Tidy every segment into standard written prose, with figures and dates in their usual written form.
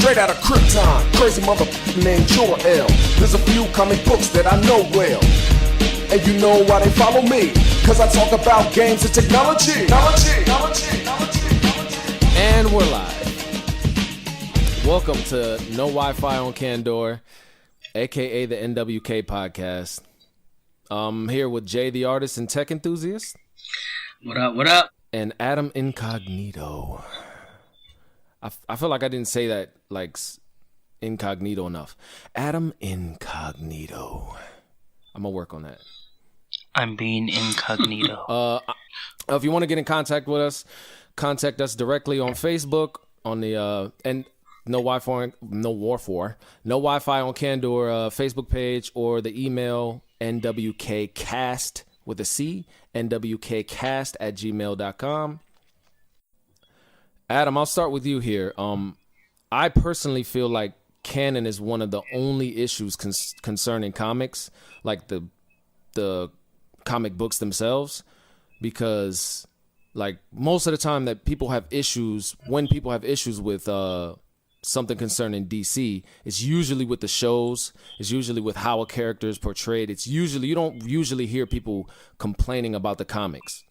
straight out of Krypton. Crazy motherfucker named Jor-El. There's a few comic books that I know well. And you know why they follow me? Cause I talk about games and technology. And we're live. Welcome to No Wi-Fi on Kandor, aka the NWK podcast. I'm here with Jay the artist and tech enthusiast. What up? And Adam Incognito. I feel like I didn't say that like incognito enough. Adam Incognito. I'm gonna work on that. I'm being incognito. If you want to get in contact with us, contact us directly on Facebook on the and No Wi-Fi on Kandor Facebook page, or the email NWKcast with a C, nwkcast@gmail.com. Adam, I'll start with you here. I personally feel like canon is one of the only issues concerning comics, like the comic books themselves, because like most of the time that people have issues, when people have issues with something concerning DC, it's usually with the shows, it's usually with how a character is portrayed. It's usually, you don't usually hear people complaining about the comics.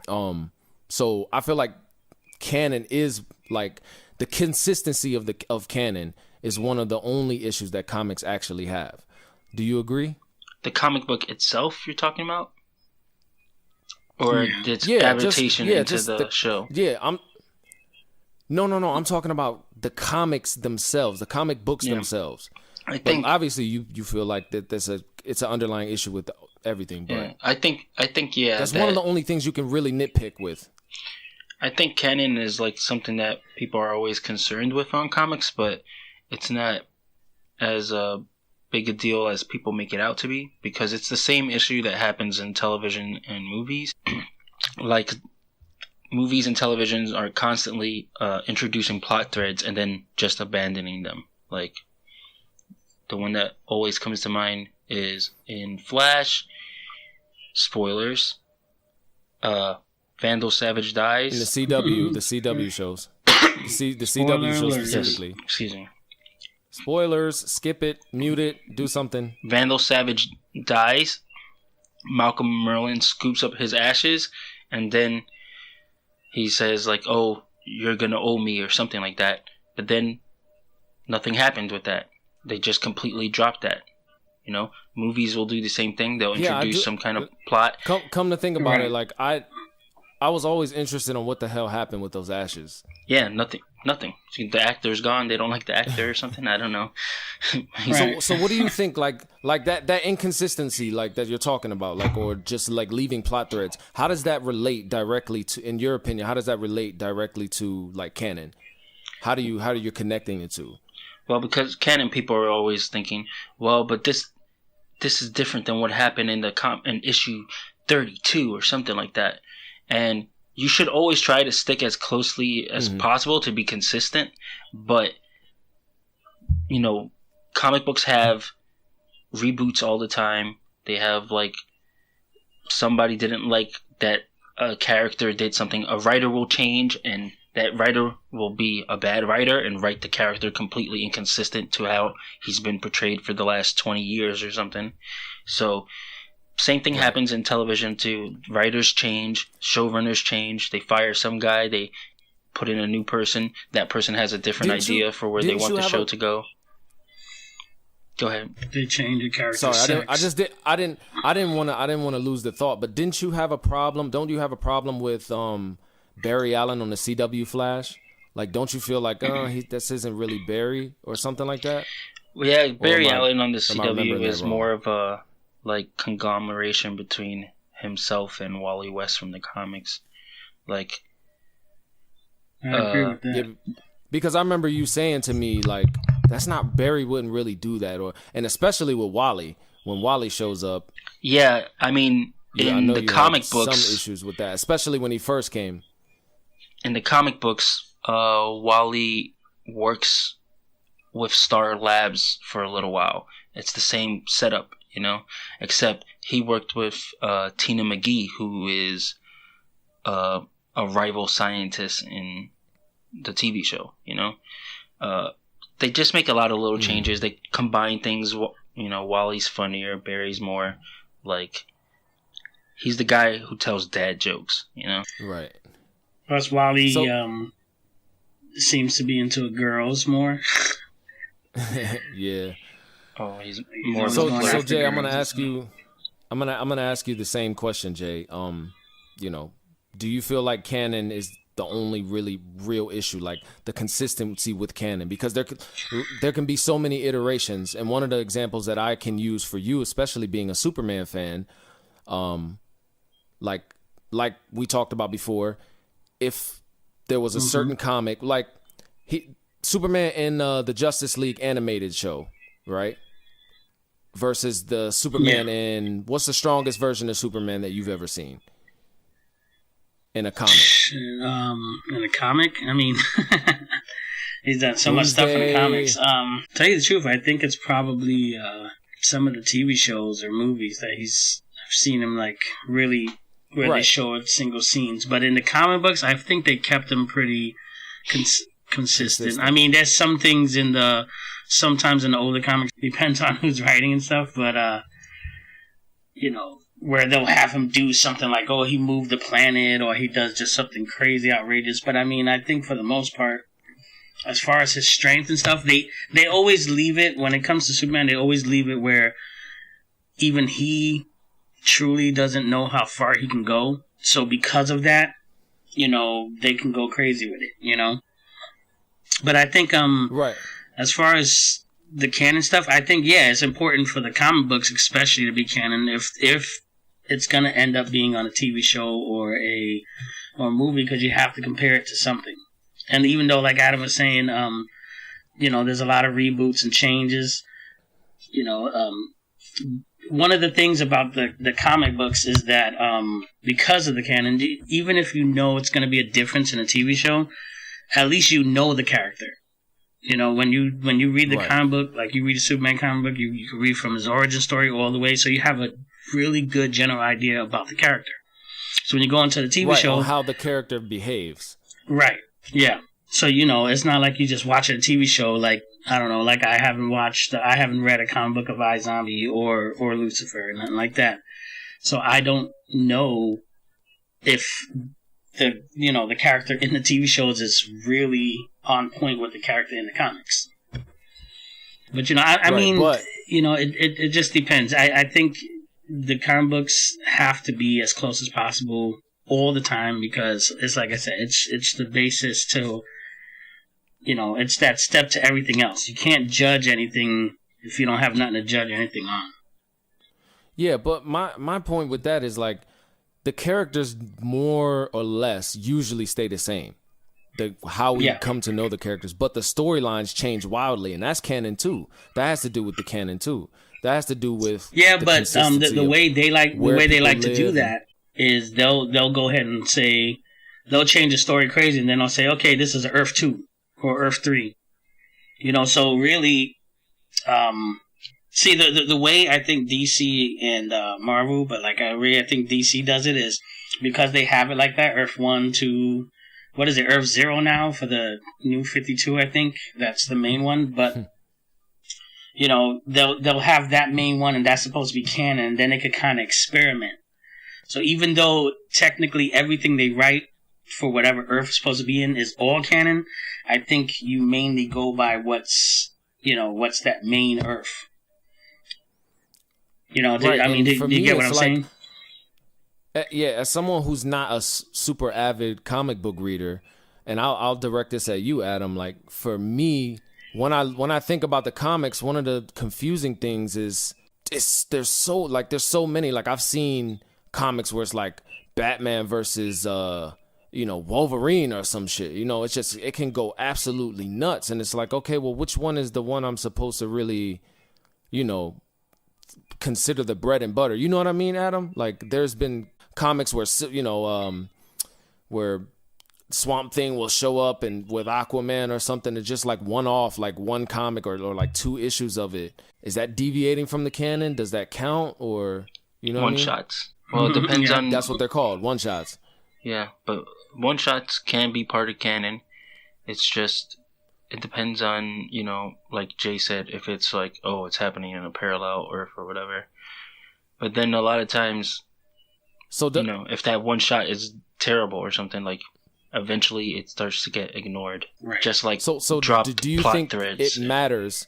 So I feel like canon is like the consistency of canon is one of the only issues that comics actually have. Do you agree? The comic book itself you're talking about? Or its adaptation into the show? Yeah, No, I'm talking about the comics themselves, the comic books themselves. I think obviously you feel like that it's an underlying issue with everything, but yeah, I think that's one of the only things you can really nitpick with. I think canon is like something that people are always concerned with on comics, but it's not as big a deal as people make it out to be, because it's the same issue that happens in television and movies. Like, movies and televisions are constantly introducing plot threads and then just abandoning them. Like, the one that always comes to mind is in Flash, spoilers, Vandal Savage dies. In the CW shows. The CW shows specifically. Yes. Excuse me. Spoilers, skip it, mute it, do something. Vandal Savage dies. Malcolm Merlyn scoops up his ashes, and then he says, like, oh, you're going to owe me, or something like that. But then nothing happened with that. They just completely dropped that. You know, movies will do the same thing. They'll introduce some kind of plot. Come to think about it, like, I was always interested in what the hell happened with those ashes. Yeah, nothing. The actor's gone. They don't like the actor or something. I don't know. So what do you think? Like that inconsistency, like that you're talking about, like, or just like leaving plot threads. How does that relate directly to, in your opinion? How does that relate directly to like canon? How do you connecting it to? Well, because canon, people are always thinking, well, but this is different than what happened in in issue 32 or something like that. And you should always try to stick as closely as possible to be consistent. But, you know, comic books have reboots all the time. They have, like, somebody didn't like that a character did something. A writer will change, and that writer will be a bad writer and write the character completely inconsistent to how he's been portrayed for the last 20 years or something. So same thing happens in television too. Writers change, showrunners change. They fire some guy, they put in a new person. That person has a different idea for where they want the show to go. Go ahead. They change a character. Sorry, I didn't want to lose the thought. But didn't you have a problem? Don't you have a problem with Barry Allen on the CW Flash? Like, don't you feel like this isn't really Barry or something like that? Well, yeah, Barry Allen on the CW is more of a like conglomeration between himself and Wally West from the comics. Like, I agree with that. Yeah, because I remember you saying to me, like, that's not, Barry wouldn't really do that, and especially with Wally, when Wally shows up. Yeah, I mean, in the comic books, some issues with that, especially when he first came. In the comic books, Wally works with Star Labs for a little while. It's the same setup, you know, except he worked with Tina McGee, who is a rival scientist in the TV show, you know. they just make a lot of little changes. They combine things. You know, Wally's funnier, Barry's more like he's the guy who tells dad jokes. You know, right? Plus, Wally seems to be into girls more. Yeah. Oh, he's more. So Jay, I'm gonna ask you. I'm gonna ask you the same question, Jay. You know, do you feel like canon is the only really real issue, like the consistency with canon? Because there can be so many iterations, and one of the examples that I can use for you, especially being a Superman fan, like we talked about before, if there was a certain comic, like Superman in the Justice League animated show, right? Versus the Superman in, what's the strongest version of Superman that you've ever seen in a comic? In a comic? I mean, he's done so much stuff in the comics. Tell you the truth, I think it's probably some of the TV shows or movies that I've seen him like really where they show single scenes. But in the comic books, I think they kept him pretty consistent. I mean, there's some things sometimes in the older comics, depends on who's writing and stuff, but you know, where they'll have him do something like, oh, he moved the planet, or he does just something crazy, outrageous. But I mean, I think for the most part, as far as his strength and stuff, they always leave it, when it comes to Superman, they always leave it where even he truly doesn't know how far he can go. So because of that, you know, they can go crazy with it, you know? But I think, right. As far as the canon stuff, I think, it's important for the comic books especially to be canon. If it's going to end up being on a TV show or a movie, because you have to compare it to something. And even though, like Adam was saying, you know, there's a lot of reboots and changes, you know, one of the things about the comic books is that because of the canon, even if you know it's going to be a difference in a TV show, at least you know the character. You know, when you read the comic book, like you read a Superman comic book, you can read from his origin story all the way, so you have a really good general idea about the character. So when you go into the TV show, or how the character behaves. Right. Yeah. So, you know, it's not like you just watch a TV show like, I don't know, like I haven't read a comic book of iZombie or Lucifer or nothing like that. So I don't know if the character in the TV shows is really on point with the character in the comics. But, you know, I mean, you know, it just depends. I think the comic books have to be as close as possible all the time, because it's like I said, it's the basis to, you know, it's that step to everything else. You can't judge anything if you don't have nothing to judge anything on. Yeah, but my point with that is, like, the characters more or less usually stay the same. How we come to know the characters, but the storylines change wildly, and that's canon too. That has to do with the canon too. That has to do with but the way they like to do that is they'll go ahead and say they'll change the story crazy, and then they'll say, okay, this is Earth 2 or Earth 3. You know, so really, see the way I think DC and Marvel, but like I think DC does it is because they have it like that. Earth 1, 2. What is it, Earth 0 now for the new 52, I think? That's the main one. But, you know, they'll have that main one, and that's supposed to be canon, and then they could kind of experiment. So even though technically everything they write for whatever Earth is supposed to be in is all canon, I think you mainly go by what's that main Earth. You know, right. I mean, do you get what I'm saying? Yeah, as someone who's not a super avid comic book reader, and I'll direct this at you, Adam. Like, for me, when I think about the comics, one of the confusing things is there's so many. Like, I've seen comics where it's like Batman versus Wolverine or some shit. You know, it's just, it can go absolutely nuts, and it's like, okay, well, which one is the one I'm supposed to really, you know, consider the bread and butter? You know what I mean, Adam? Like, there's been comics where, you know, where Swamp Thing will show up and with Aquaman or something, it's just like one comic or like 2 issues of it. Is that deviating from the canon? Does that count? Or, you know, one shots? Well, it depends on. That's what they're called, one shots. Yeah, but one shots can be part of canon. It's just it depends on, like Jay said, if it's like, oh, it's happening in a parallel or for whatever. But then a lot of times, if that one shot is terrible or something, like eventually it starts to get ignored. Right. Just like do you plot think threads. it matters?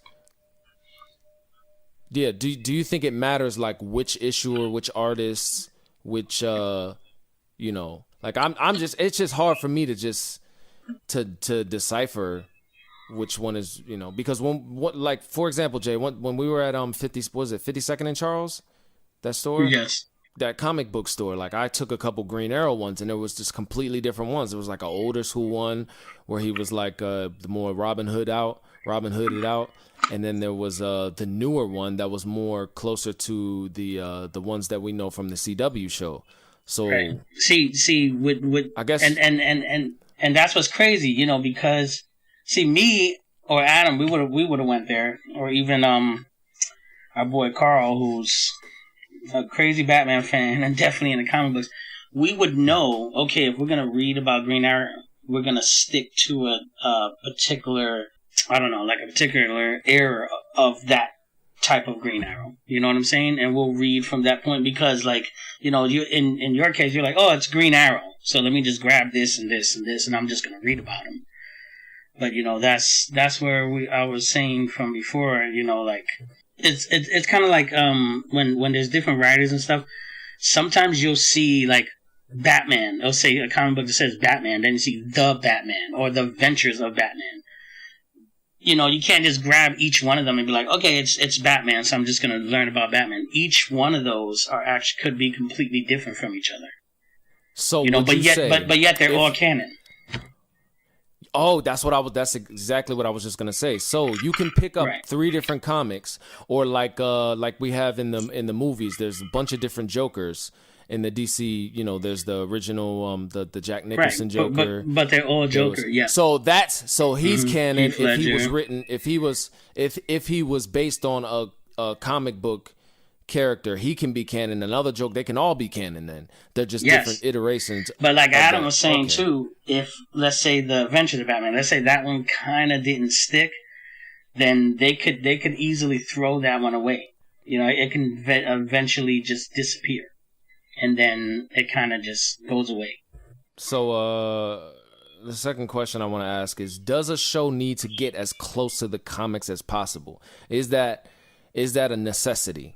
Yeah. Do you think it matters like which issue or which artists, which like I'm just, it's just hard for me to just to decipher which one is, because like for example, Jay, when we were at 52nd and Charles, that store? Yes. That comic book store, like I took a couple Green Arrow ones and there was just completely different ones. It was like an older school one where he was like the more Robin Hooded out, and then there was the newer one that was more closer to the ones that we know from the CW show. So right. See with I guess and that's what's crazy, because see, me or Adam, we would have went there, or even our boy Carl, who's a crazy Batman fan and definitely in the comic books, we would know, okay, if we're going to read about Green Arrow, we're going to stick to a particular, I don't know, like a particular era of that type of Green Arrow. You know what I'm saying? And we'll read from that point because, like, you in your case, you're like, oh, it's Green Arrow, so let me just grab this and this and this, and I'm just going to read about him. But, that's where I was saying from before, like, it's kind of like when there's different writers and stuff. Sometimes you'll see like Batman. They'll say a comic book that says Batman, then you see the Batman or the Adventures of Batman. You can't just grab each one of them and be like, okay, it's Batman, so I'm just gonna learn about Batman. Each one of those could be completely different from each other. So but yet they're all canon. Oh, that's exactly what I was just gonna say. So you can pick up 3 different comics, or like we have in the movies. There's a bunch of different Jokers in the DC. There's the original the Jack Nicholson Joker, but they're all Joker. Yeah. So he's canon. If he was written, if he was based on a comic book character, he can be canon. Another joke, they can all be canon. Then they're just different iterations. But like Adam was saying too, if let's say the Adventures of Batman, let's say that one kind of didn't stick, then they could easily throw that one away. It can eventually just disappear, and then it kind of just goes away. So the second question I want to ask is: does a show need to get as close to the comics as possible? Is that a necessity?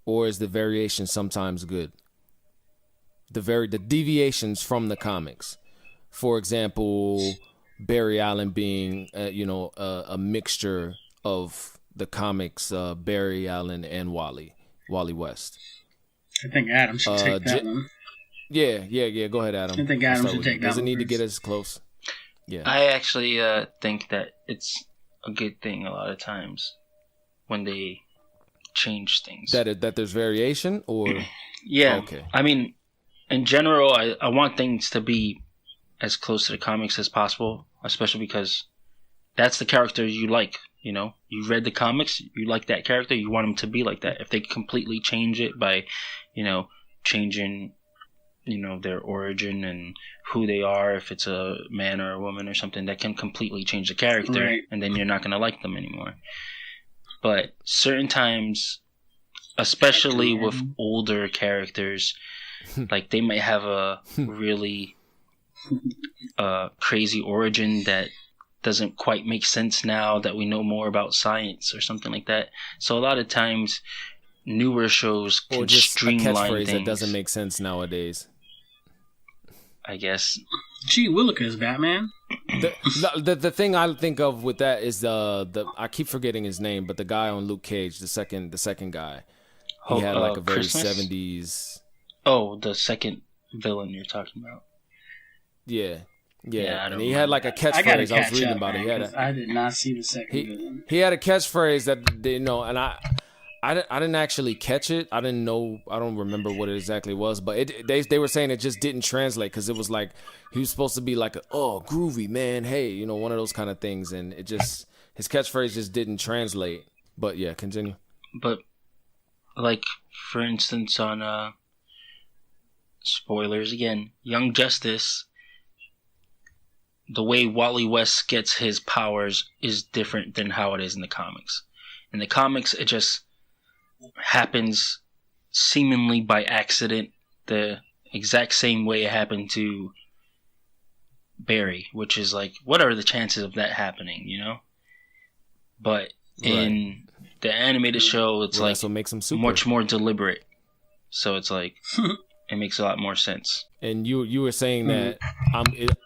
Or is the variation sometimes good? The deviations from the comics. For example, Barry Allen being, a mixture of the comics, Barry Allen and Wally West. I think Adam should take that one. Yeah. Go ahead, Adam. I think Adam should take that one. Does it need to get as close? Yeah. I actually think that it's a good thing a lot of times when they change things. That there's variation, or yeah. Okay. I mean, in general, I want things to be as close to the comics as possible, especially because that's the character you like. You read the comics, you like that character, you want him to be like that. If they completely change it by, changing, their origin and who they are, if it's a man or a woman or something, that can completely change the character, right. And then you're not going to like them anymore. But certain times, especially with older characters, like they might have a really crazy origin that doesn't quite make sense now that we know more about science or something like that. So a lot of times, newer shows can or just streamline a catchphrase things. that doesn't make sense nowadays. I guess. Gee Willikers is Batman. The thing I think of with that is the I keep forgetting his name, but the guy on Luke Cage, the second guy, he had like a very Christmas? 70s. Oh, the second villain you're talking about. Yeah, and he remember. had like a catchphrase. I was reading about it. I did not see the second villain. He had a catchphrase that and I didn't actually catch it. I didn't know. I don't remember what it exactly was, but they were saying it just didn't translate because it was like he was supposed to be like, groovy man, hey, one of those kind of things, and it just his catchphrase just didn't translate. But yeah, continue. But like for instance, on spoilers again, Young Justice, the way Wally West gets his powers is different than how it is in the comics. In the comics, it just happens seemingly by accident, the exact same way it happened to Barry, which is like, what are the chances of that happening, you know? But in the animated show, it's like makes him super. much more deliberate. So it's like, it makes a lot more sense. And you were saying that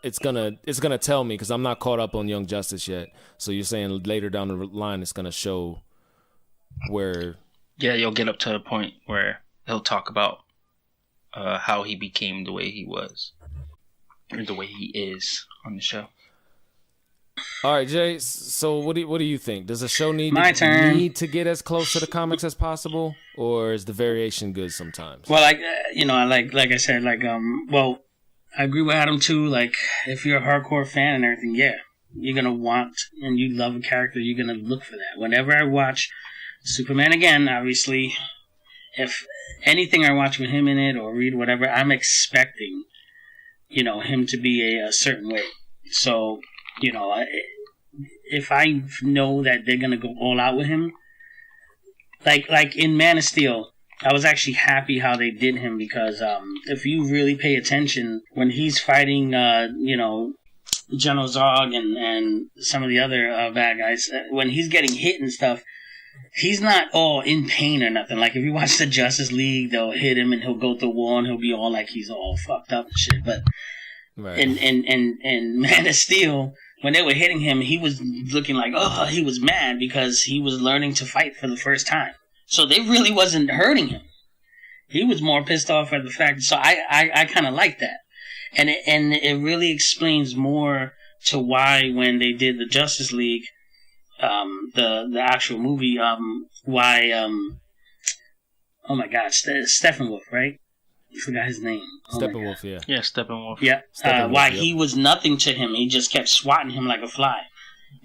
it's gonna tell me, because I'm not caught up on Young Justice yet. So you're saying later down the line it's gonna show where. Yeah, you'll get up to a point where he'll talk about how he became the way he was, or the way he is on the show. All right, Jay. So what do you think? Does the show need to get as close to the comics as possible, or is the variation good sometimes? Well, like I said, well, I agree with Adam too. Like, if you're a hardcore fan and everything, yeah, you're gonna want and you love a character, you're gonna look for that. Whenever I watch Superman again, obviously, if anything I watch with him in it or read whatever, I'm expecting, him to be a certain way. So, if I know that they're gonna go all out with him, like in Man of Steel, I was actually happy how they did him, because if you really pay attention when he's fighting, General Zog and some of the other bad guys, when he's getting hit and stuff, he's not all in pain or nothing. Like, if you watch the Justice League, they'll hit him and he'll go through war and he'll be all like he's all fucked up and shit. But in Man of Steel, when they were hitting him, he was looking like, he was mad because he was learning to fight for the first time. So they really wasn't hurting him. He was more pissed off at the fact. So I kind of like that. And it really explains more to why, when they did the Justice League, the actual movie, why, oh my God, Steppenwolf, right? I forgot his name. Steppenwolf, yeah. Yeah, Steppenwolf. Yeah. Why he was nothing to him. He just kept swatting him like a fly.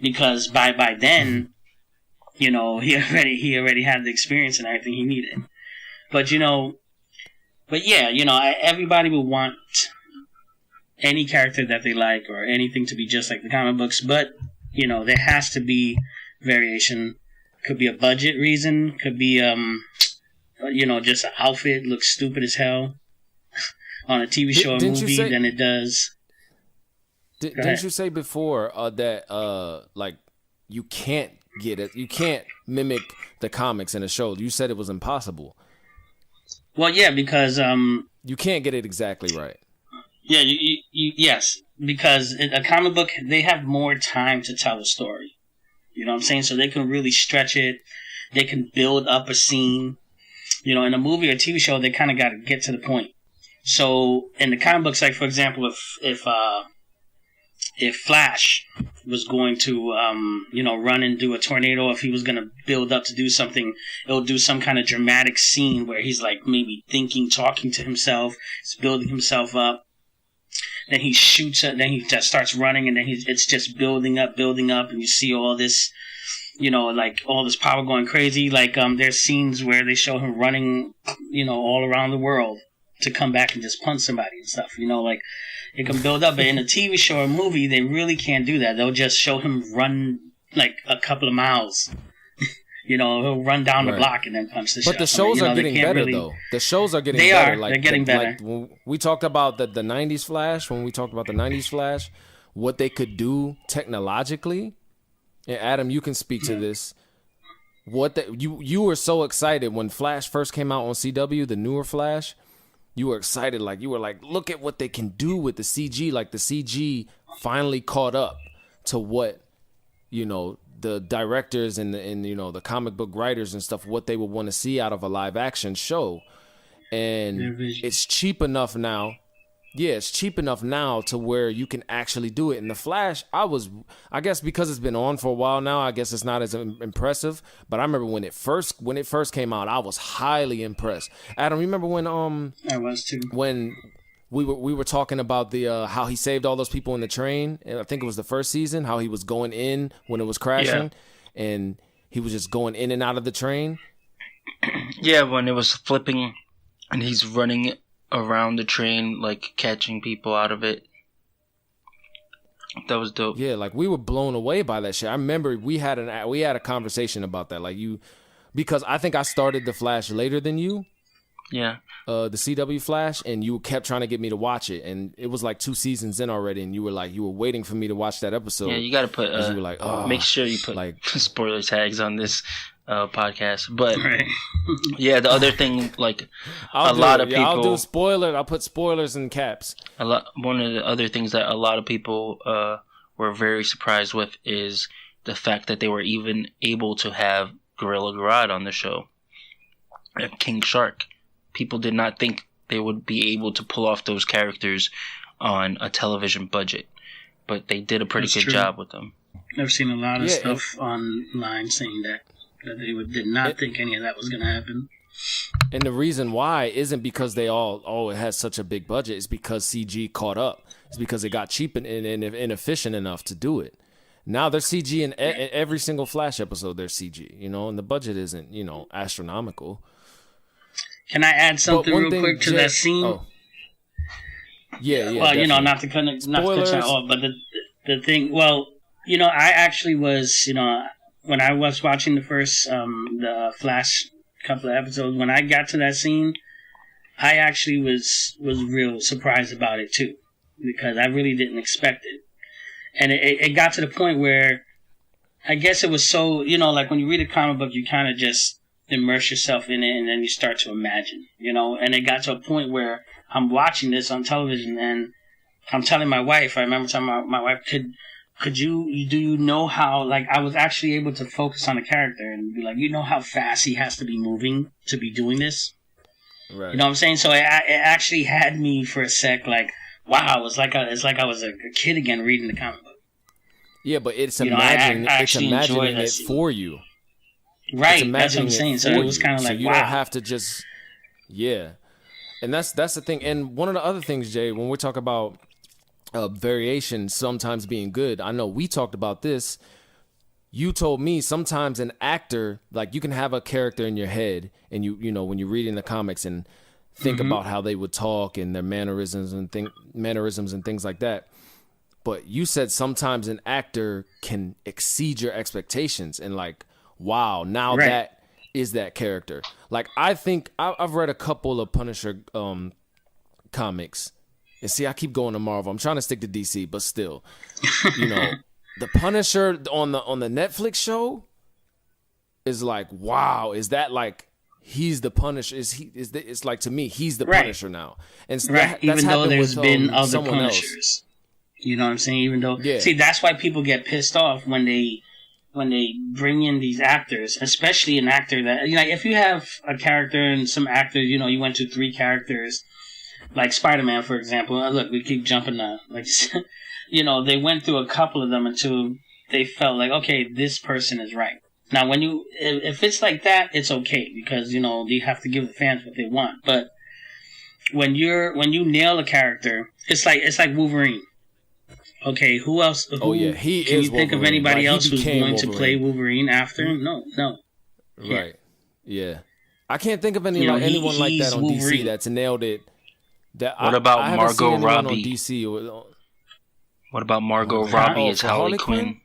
Because by then, he already had the experience and everything he needed. But everybody would want any character that they like or anything to be just like the comic books. But, there has to be variation. Could be a budget reason. Could be, just an outfit looks stupid as hell on a TV show or movie than it does. Didn't you say before that you can't get it? You can't mimic the comics in a show. You said it was impossible. Well, yeah, because you can't get it exactly right. Yeah, yes, because a comic book, they have more time to tell a story. You know what I'm saying? So they can really stretch it. They can build up a scene. In a movie or TV show, they kind of got to get to the point. So in the comic books, like, for example, if Flash was going to, run and do a tornado, if he was going to build up to do something, it'll do some kind of dramatic scene where he's like maybe thinking, talking to himself, he's building himself up. Then he shoots it, then he just starts running, and then it's just building up, and you see all this, all this power going crazy. Like, there's scenes where they show him running, all around the world to come back and just punch somebody and stuff. It can build up. But in a TV show or movie, they really can't do that. They'll just show him run, like, a couple of miles. He'll run down the block and then punch the shit. But the shows are getting better, though. The shows are getting better. They're getting better. Like, when we talked about the 90s Flash, what they could do technologically, and Adam, you can speak to this. You were so excited when Flash first came out on CW, the newer Flash. You were excited, look at what they can do with the CG. Like, the CG finally caught up to what, the directors and the comic book writers and stuff, what they would want to see out of a live action show. And it's cheap enough now. Yeah, it's cheap enough now to where you can actually do it. In the Flash, I guess because it's been on for a while now, I guess it's not as impressive. But I remember when it first came out, I was highly impressed. Adam, you remember when I was too. When we were talking about the how he saved all those people in the train. I think it was the first season, how he was going in when it was crashing, and he was just going in and out of the train. Yeah, when it was flipping and he's running around the train, like catching people out of it. That was dope. Yeah, like we were blown away by that shit. I remember we had a conversation about that. Like because I think I started the Flash later than you. Yeah. The CW Flash, and you kept trying to get me to watch it, and it was like 2 seasons in already, and you were waiting for me to watch that episode. Yeah, you got to put. You were like, make sure you put like spoiler tags on this podcast. But Right. yeah, the other thing, like I'll do spoilers. I'll put spoilers in caps. One of the other things that a lot of people were very surprised with is the fact that they were even able to have Gorilla Grodd on the show, and King Shark. People did not think they would be able to pull off those characters on a television budget, but they did a pretty good job with them. I've seen a lot of stuff online saying that they did not think any of that was going to happen. And the reason why isn't because they it has such a big budget. It's because CG caught up. It's because it got cheap and inefficient enough to do it. Now there's CG in every single Flash episode. There's CG, and the budget isn't, astronomical. Can I add something real quick to that scene? Oh. Yeah. Well, definitely. not to cut you off, but the thing. Well, I actually was, when I was watching the first the Flash couple of episodes, when I got to that scene, I actually was real surprised about it too, because I really didn't expect it, and it got to the point where I guess it was so, like when you read a comic book, you kind of just immerse yourself in it, and then you start to imagine, and it got to a point where I'm watching this on television, and I'm telling my wife, I remember telling my wife, do you know how, like, I was actually able to focus on the character and be like, how fast he has to be moving to be doing this? Right. You know what I'm saying? So it actually had me for a sec, like, wow, it's like I was a kid again reading the comic book. Yeah, but it's imagining it for you. Right, that's what I'm saying. So it was kind of like, you don't have to just, and that's the thing. And one of the other things, Jay, when we talk about variation sometimes being good, I know we talked about this. You told me sometimes an actor, like, you can have a character in your head, and when you're reading the comics and think about how they would talk and their mannerisms and things like that. But you said sometimes an actor can exceed your expectations, and like, wow, now that is that character. Like, I think I've read a couple of Punisher comics. And see, I keep going to Marvel. I'm trying to stick to DC, but still, the Punisher on the Netflix show is like, wow, is that like he's the Punisher? It's like, to me, he's the Punisher now. And so even though there's been other Punishers. Else. You know what I'm saying? Even though, see, that's why people get pissed off when they bring in these actors, especially an actor that, if you have a character and some actors, you went to 3 characters, like Spider-Man, for example. Look, we keep jumping like, they went through a couple of them until they felt like, okay, this person is right. Now, if it's like that, it's okay, because, you have to give the fans what they want. But when you nail a character, it's like Wolverine. Okay, who else? Can you think of anybody else who's going to play Wolverine after? No. Right. Yeah. I can't think of anyone like that on Wolverine. DC that's nailed it. What about Margot Robbie? On DC what about Margot Robbie as Harley Quinn?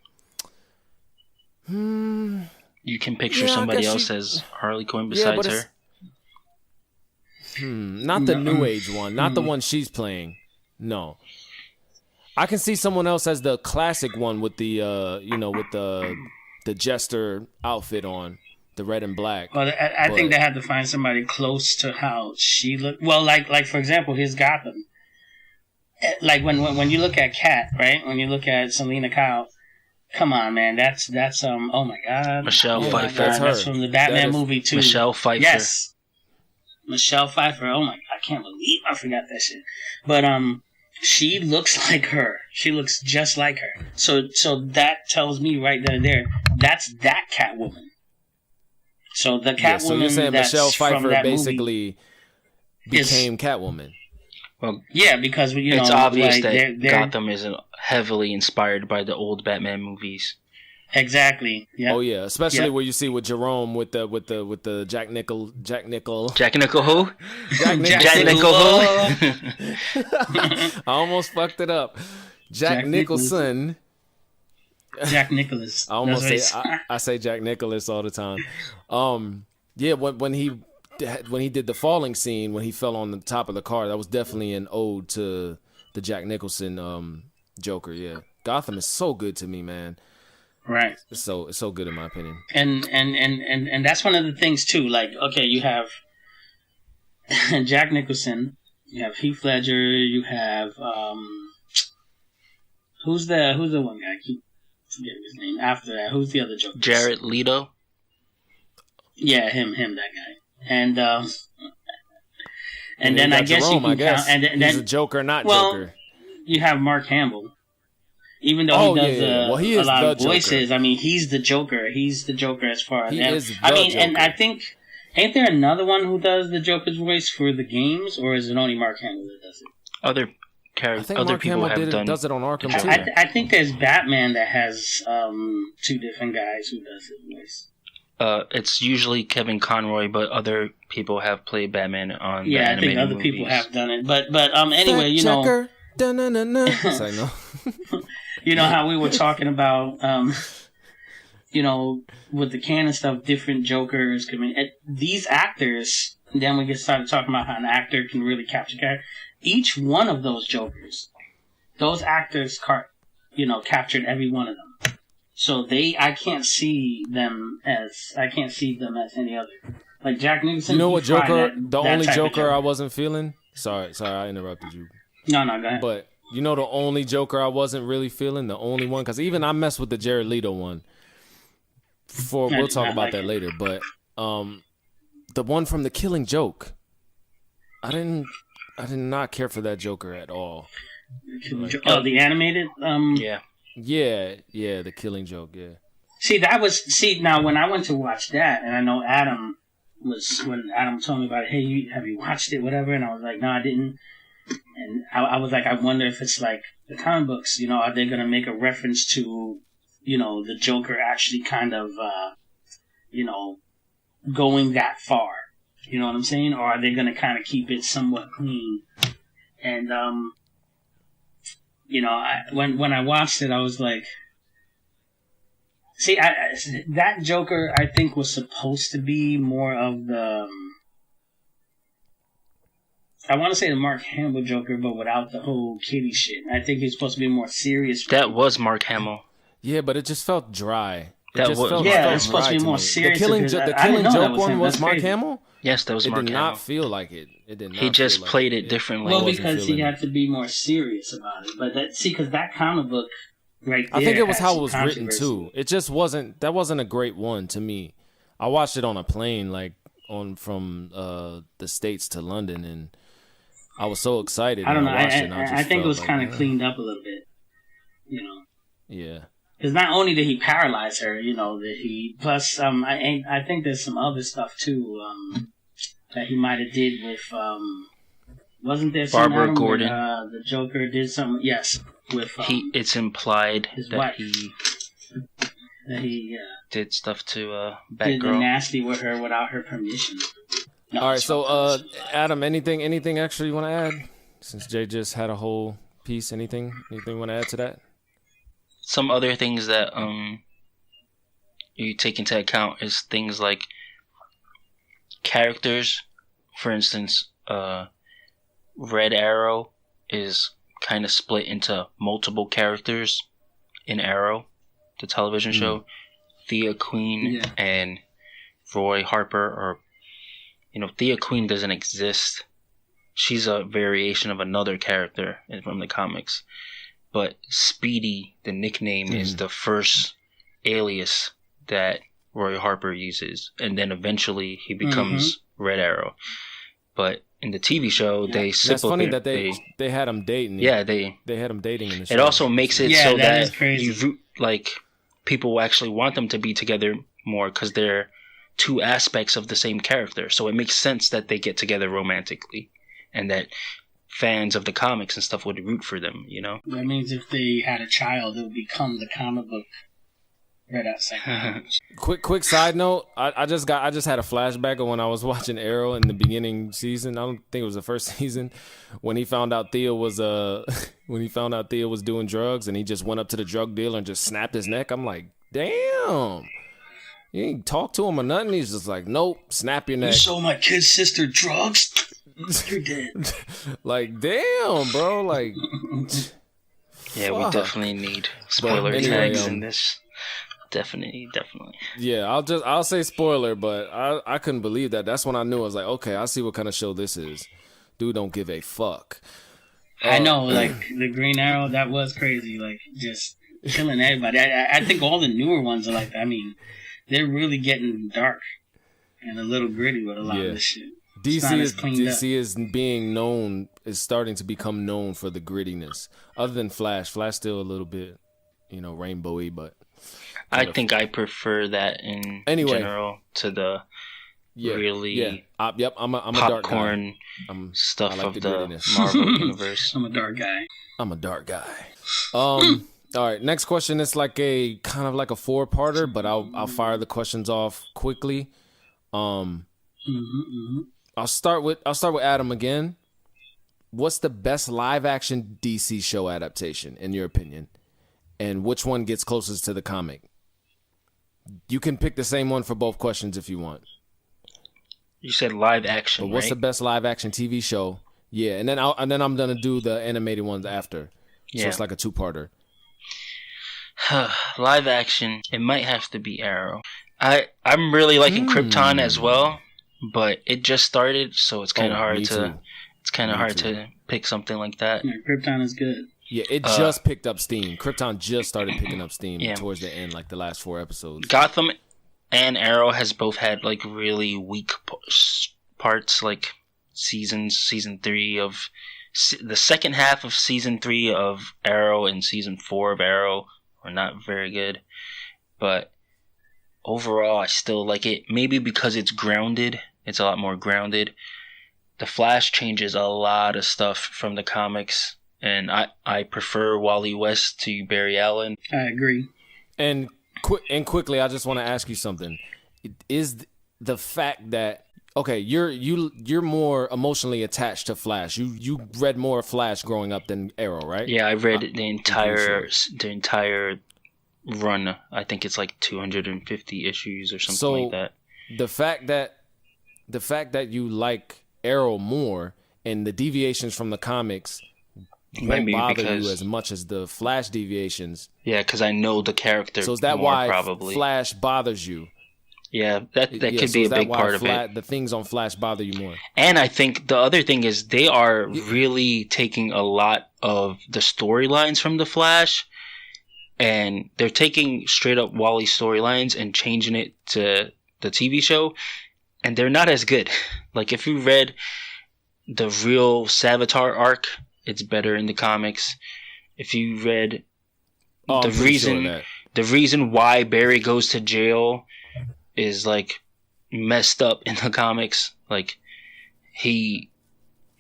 You can picture somebody else as Harley Quinn besides her. Not the New Age one. Not the one she's playing. No. I can see someone else as the classic one with the with the jester outfit on, the red and black. Well, I think they had to find somebody close to how she looked. Well, like for example, here's Gotham. Like when you look at Kat, right? When you look at Selena Kyle, come on, man, that's oh my God, Michelle Pfeiffer. That's from the Batman movie too. Michelle Pfeiffer. Yes, Michelle Pfeiffer. Oh my, I can't believe I forgot that shit. But she looks like her. She looks just like her. So that tells me right there, that's that Catwoman. So the Catwoman. So you're saying that's Michelle Pfeiffer from that basically became Catwoman? Well, yeah, because it's obvious that Gotham is heavily inspired by the old Batman movies. Exactly. Yeah. Oh yeah, especially where you see with Jerome with the Jack Nickel who? Jack Nickel who? I almost fucked it up. Jack Nicholson. Jack Nicholas. I almost say I say Jack Nicholas all the time. Yeah, when he did the falling scene, when he fell on the top of the car, that was definitely an ode to the Jack Nicholson Joker. Yeah, Gotham is so good to me, man. Right. It's so good in my opinion. And that's one of the things too. Like, okay, you have Jack Nicholson, you have Heath Ledger, you have who's the one guy? I keep forgetting his name. After that, who's the other Joker? Jared Leto. Yeah, him, that guy. And then I guess Jerome, you can count. And then he's a Joker, not Joker. You have Mark Hamill. Even though he does he is a lot the of voices, Joker. I mean, he's the Joker. He's the Joker as far as he is the Joker. And I think, ain't there another one who does the Joker's voice for the games, or is it only Mark Hamill that does it? Other people have done. Does it on Arkham too. I think there's Batman that has two different guys who does his voice. It's usually Kevin Conroy, but other people have played Batman on. Yeah, I think other movies. people have done it. But anyway, you know. Sorry, no. You know how we were talking about, you know, with the canon stuff, different Jokers. These actors, then we get started talking about how an actor can really capture character. Each one of those Jokers, those actors, captured every one of them. So I can't see them as any other. Like Jack Nicholson. You know what Joker? The only Joker I wasn't feeling. Sorry, I interrupted you. No, go ahead. But you know the only Joker I wasn't really feeling, the only one, because even I messed with the Jared Leto one. We'll talk about that later. But the one from The Killing Joke, I did not care for that Joker at all. The animated. Yeah, The Killing Joke. Yeah. Now when I went to watch that, and I know when Adam told me about it, hey, have you watched it, whatever, and I was like, no, I didn't. And I was like, I wonder if it's like the comic books, you know, are they going to make a reference to, you know, the Joker actually kind of, you know, going that far? You know what I'm saying? Or are they going to kind of keep it somewhat clean? And, you know, when I watched it, I was like, see, that Joker, I think, was supposed to be more of the... I want to say the Mark Hamill Joker, but without the whole kitty shit. I think he's supposed to be more serious. That was Mark Hamill. Yeah, but it just felt dry. It's supposed to be more serious. The Killing Joke one was Mark Hamill? Yes, that was Mark Hamill. It did not feel like it. It did not. He just played it differently. Well, because he had to be more serious about it. But because that comic book right there, I think it was how it was written too. It just wasn't. That wasn't a great one to me. I watched it on a plane, from the States to London, and I was so excited. I don't know. I think it was kind of cleaned up a little bit. You know. Yeah. Because not only did he paralyze her, you know, plus I think there's some other stuff too that he might have did with wasn't there some Barbara Gordon? The Joker did some with it's implied that he did stuff to Batgirl. Did the nasty with her without her permission. No, all right, so Adam, anything extra you want to add? Since Jay just had a whole piece, anything you want to add to that? Some other things that you take into account is things like characters. For instance, Red Arrow is kind of split into multiple characters in Arrow, the television show. Thea Queen and Roy Harper are, you know, Thea Queen doesn't exist. She's a variation of another character from the comics. But Speedy, the nickname, is the first alias that Roy Harper uses. And then eventually he becomes Red Arrow. But in the TV show, they That's funny that they had him dating. Yeah, they had him dating in the show. It also makes it so that you root, people actually want them to be together more because they're two aspects of the same character. So it makes sense that they get together romantically. And that fans of the comics and stuff would root for them, you know? That means if they had a child, it would become the comic book Red Hot Sandwich. Quick side note. I just had a flashback of when I was watching Arrow in the beginning season. I don't think it was the first season when he found out Theo was doing drugs and he just went up to the drug dealer and just snapped his neck. I'm like, damn. You ain't talk to him or nothing. He's just like, nope, snap your neck. You sold my kid's sister drugs. You're dead. Like, damn, bro. Like, yeah, fuck. we definitely need spoiler tags in this. Definitely. Yeah, I'll say spoiler, but I couldn't believe that. That's when I knew. I was like, okay, I see what kind of show this is. Dude don't give a fuck. I know, like the Green Arrow, that was crazy. Like just killing everybody. I think all the newer ones are like that. I mean, they're really getting dark and a little gritty with a lot of this shit. DC is being known, is starting to become known for the grittiness. Other than Flash still a little bit, rainbowy, but I think I prefer that in general to the really I'm a popcorn stuff of the Marvel universe. I'm a dark guy. All right, next question is like a kind of like a 4-parter, but I'll fire the questions off quickly. I'll start with Adam again. What's the best live action DC show adaptation in your opinion? And which one gets closest to the comic? You can pick the same one for both questions if you want. You said live action, but what's right? the best live action TV show? Yeah, and then I'm gonna do the animated ones after. Yeah. So it's like a 2-parter. Live action, it might have to be Arrow. I'm really liking Krypton as well, but it just started, so it's kind of hard to pick something like that. Yeah, Krypton is good. Yeah, it just picked up steam. Krypton just started picking up steam towards the end, like the last 4 episodes. Gotham and Arrow has both had like really weak parts, like season 3 of the second half of season 3 of Arrow and season 4 of Arrow are not very good. But overall, I still like it. Maybe because it's grounded. It's a lot more grounded. The Flash changes a lot of stuff from the comics. And I prefer Wally West to Barry Allen. I agree. And quickly, I just want to ask you something. Is the fact that you're more emotionally attached to Flash? You read more Flash growing up than Arrow, right? Yeah, I read the entire run. I think it's like 250 issues or something like that. The fact that you like Arrow more and the deviations from the comics won't bother you as much as the Flash deviations. Yeah, because I know the character. So is that more, why probably Flash bothers you? Yeah, that could be a big part of it. The things on Flash bother you more. And I think the other thing is they are really taking a lot of the storylines from the Flash, and they're taking straight up Wally storylines and changing it to the TV show, and they're not as good. Like if you read the real Savitar arc, it's better in the comics. If you read the reason why Barry goes to jail is like messed up in the comics. Like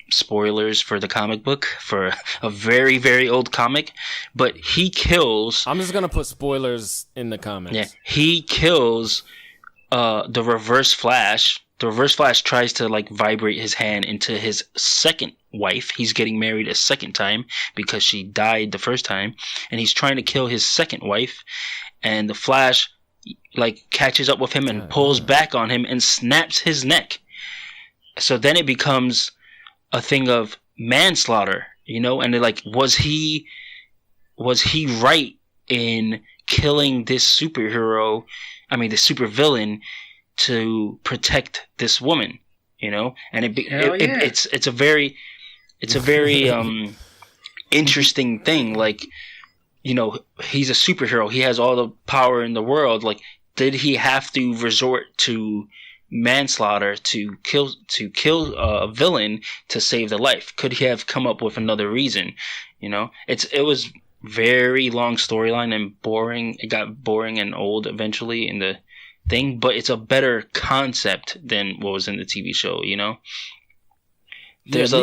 spoilers for the comic book for a very, very old comic, but he kills. I'm just gonna put spoilers in the comments. Yeah, he kills the Reverse Flash. The Reverse Flash tries to like vibrate his hand into his second wife. He's getting married a second time because she died the first time, and he's trying to kill his second wife. And the Flash like catches up with him and pulls back on him and snaps his neck. So then it becomes a thing of manslaughter, and like was he right in killing this superhero? I mean, the supervillain to protect this woman, and it's a very interesting thing. Like, he's a superhero. He has all the power in the world. Like, did he have to resort to manslaughter to kill a villain to save the life? Could he have come up with another reason? It was very long storyline and boring. It got boring and old eventually in the thing, but it's a better concept than what was in the TV show. Me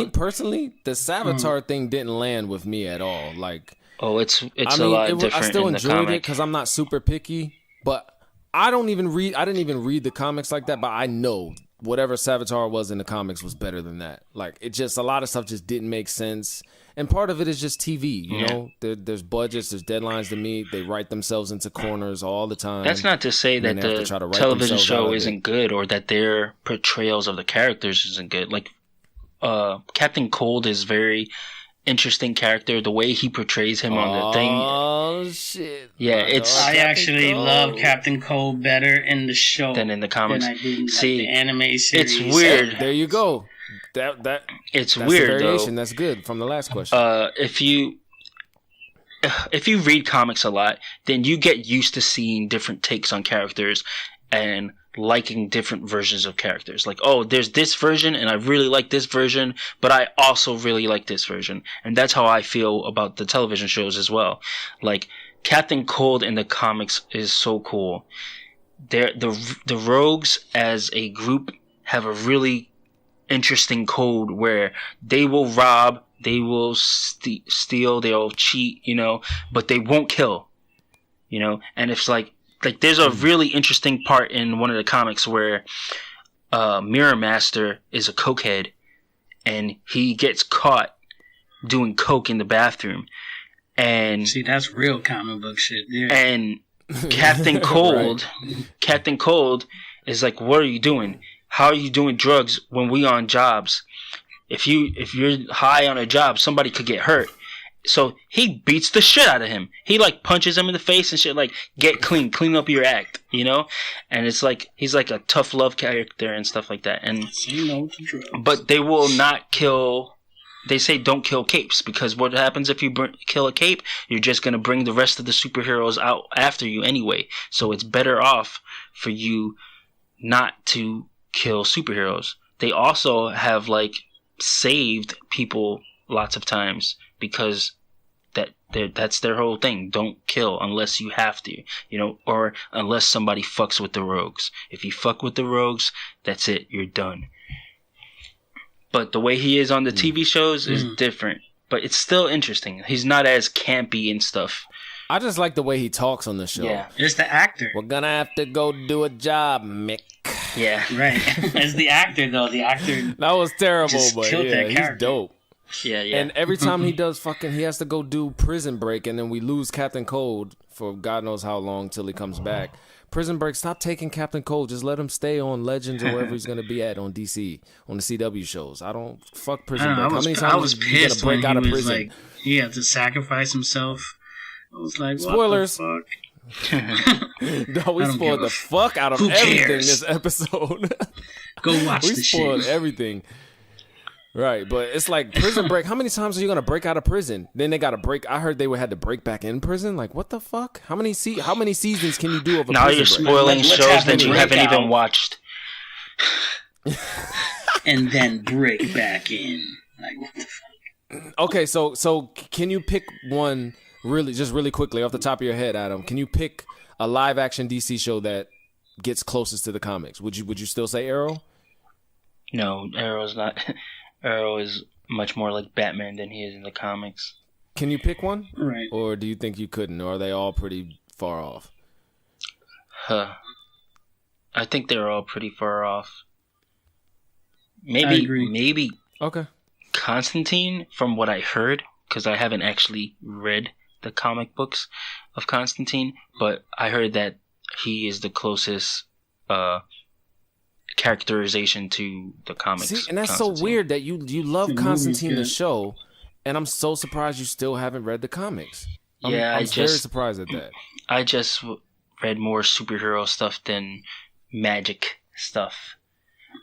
personally, the Savitar thing didn't land with me at all. Like, it's a lot different. I still in the enjoyed comic. it because I'm not super picky. But I didn't even read the comics like that, but I know whatever Savitar was in the comics was better than that. Like, it just, a lot of stuff just didn't make sense. And part of it is just TV, you know? There's budgets, there's deadlines to meet. They write themselves into corners all the time. That's not to say that the television show isn't good or that their portrayals of the characters isn't good. Like, Captain Cold is very interesting character. The way he portrays him on the thing. Oh shit! Yeah, I actually love Captain Cold better in the show than in the comics. Than I do in, the anime series. It's weird. There you go. It's that's weird the variation. though. That's good from the last question. If you read comics a lot, then you get used to seeing different takes on characters and liking different versions of characters. Like, oh, there's this version and I really like this version, but I also really like this version. And that's how I feel about the television shows as well. Like, Captain Cold in the comics is so cool. The Rogues as a group have a really interesting code where they will rob, they will steal, they'll cheat, you know, but they won't kill, you know. And it's like there's a really interesting part in one of the comics where Mirror Master is a cokehead and he gets caught doing coke in the bathroom. And see, that's real comic book shit there. And Captain Cold, Captain Cold is like, "What are you doing? How are you doing drugs when we on jobs? If you're high on a job, somebody could get hurt." So he beats the shit out of him. He like punches him in the face and shit, like, get clean, clean up your act, you know? And it's like, he's like a tough love character and stuff like that. And but they will not kill, they say don't kill capes, because what happens if you kill a cape? You're just going to bring the rest of the superheroes out after you anyway. So it's better off for you not to kill superheroes. They also have like saved people lots of times, because that's their whole thing. Don't kill unless you have to, you know, or unless somebody fucks with the Rogues. If you fuck with the Rogues, that's it. You're done. But the way he is on the TV shows is different. But it's still interesting. He's not as campy and stuff. I just like the way he talks on the show. Yeah. It's the actor. We're gonna have to go do a job, Mick. Yeah. Right. As the actor, though, the actor that was terrible, just but killed yeah, that character. He's dope. Yeah. And every time he does he has to go do Prison Break, and then we lose Captain Cold for God knows how long till he comes back. Prison Break, stop taking Captain Cold. Just let him stay on Legends or wherever he's going to be at on DC, on the CW shows. I don't fuck Prison Break. How many times I was pissed break when out of he was prison? like, he had to sacrifice himself. I was like, spoilers. What the fuck? No, we spoiled the fuck out of everything this episode. Go watch the shit. We spoiled everything. Right, but it's like Prison Break. How many times are you gonna break out of prison? Then they gotta break. I heard they had to break back in prison. Like, what the fuck? How many seasons can you do of a now prison you're break? spoiling shows that you haven't even watched. And then break back in. Like, what the fuck? Okay, so can you pick one really quickly off the top of your head, Adam? Can you pick a live action DC show that gets closest to the comics? Would you still say Arrow? No, Arrow's not. Arrow is much more like Batman than he is in the comics. Can you pick one? Right. Or do you think you couldn't? Or are they all pretty far off? I think they're all pretty far off. Maybe. Okay. Constantine, from what I heard, because I haven't actually read the comic books of Constantine, but I heard that he is the closest characterization to the comics. See, and that's so weird that you love Constantine the show, and I'm so surprised you still haven't read the comics. I'm very surprised at that. I just read more superhero stuff than magic stuff.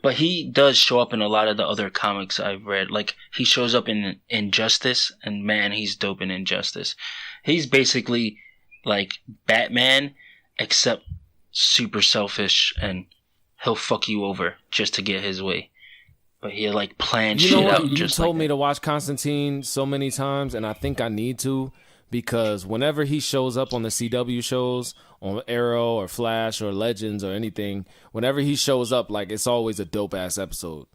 But he does show up in a lot of the other comics I've read. Like, he shows up in Injustice, and man, he's dope in Injustice. He's basically like Batman, except super selfish, and he'll fuck you over just to get his way. But he'll like plan shit out. You told me to watch Constantine so many times, and I think I need to, because whenever he shows up on the CW shows, on Arrow or Flash or Legends or anything, whenever he shows up, like, it's always a dope ass episode.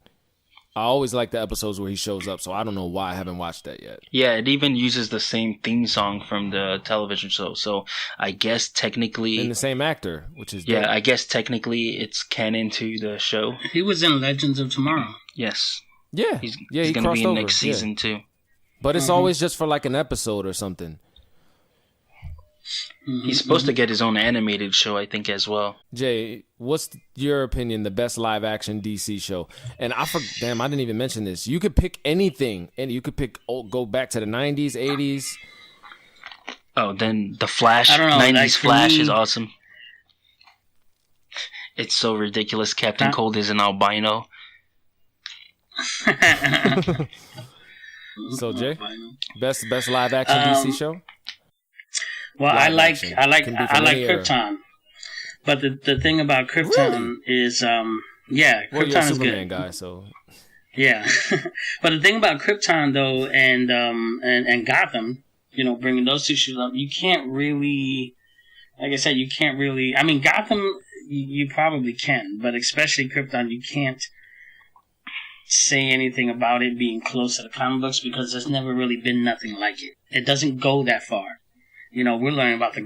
I always like the episodes where he shows up, so I don't know why I haven't watched that yet. Yeah, it even uses the same theme song from the television show. So I guess technically... And the same actor, which is Yeah, dope. I guess technically it's canon to the show. He was in Legends of Tomorrow. Yes. Yeah. He's he going to be in over. next season too. But it's always just for like an episode or something. He's supposed to get his own animated show, I think, as well. Jay, what's your opinion, the best live action DC show? And I didn't even mention this. You could pick anything, and you could pick, go back to the 90s, 80s. Oh, then the Flash, I don't know, 90s like, Flash me- is awesome. It's so ridiculous. Captain Cold is an albino. So, Jay, best live action DC show? Well, I like linear. Krypton, but the thing about Krypton is, Well, Krypton you're a is Superman good. guy, so Yeah, but the thing about Krypton though, and Gotham, bringing those two shows up, you can't really, like I said, you can't really. I mean, Gotham, you probably can, but especially Krypton, you can't say anything about it being close to the comic books because there's never really been nothing like it. It doesn't go that far. We're learning about the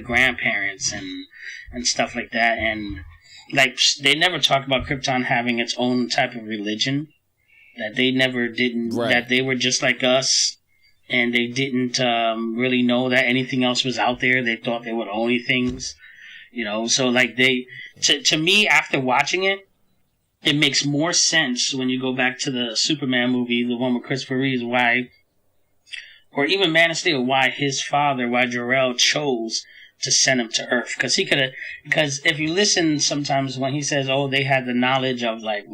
grandparents and stuff like that, and like they never talk about Krypton having its own type of religion. That they never didn't. Right. That they were just like us, and they didn't really know that anything else was out there. They thought they were the only things, So like to me, after watching it, it makes more sense when you go back to the Superman movie, the one with Christopher Reeves, or even Man of Steel, why his father, why Jor-El chose to send him to Earth. Because if you listen sometimes when he says, they had the knowledge of like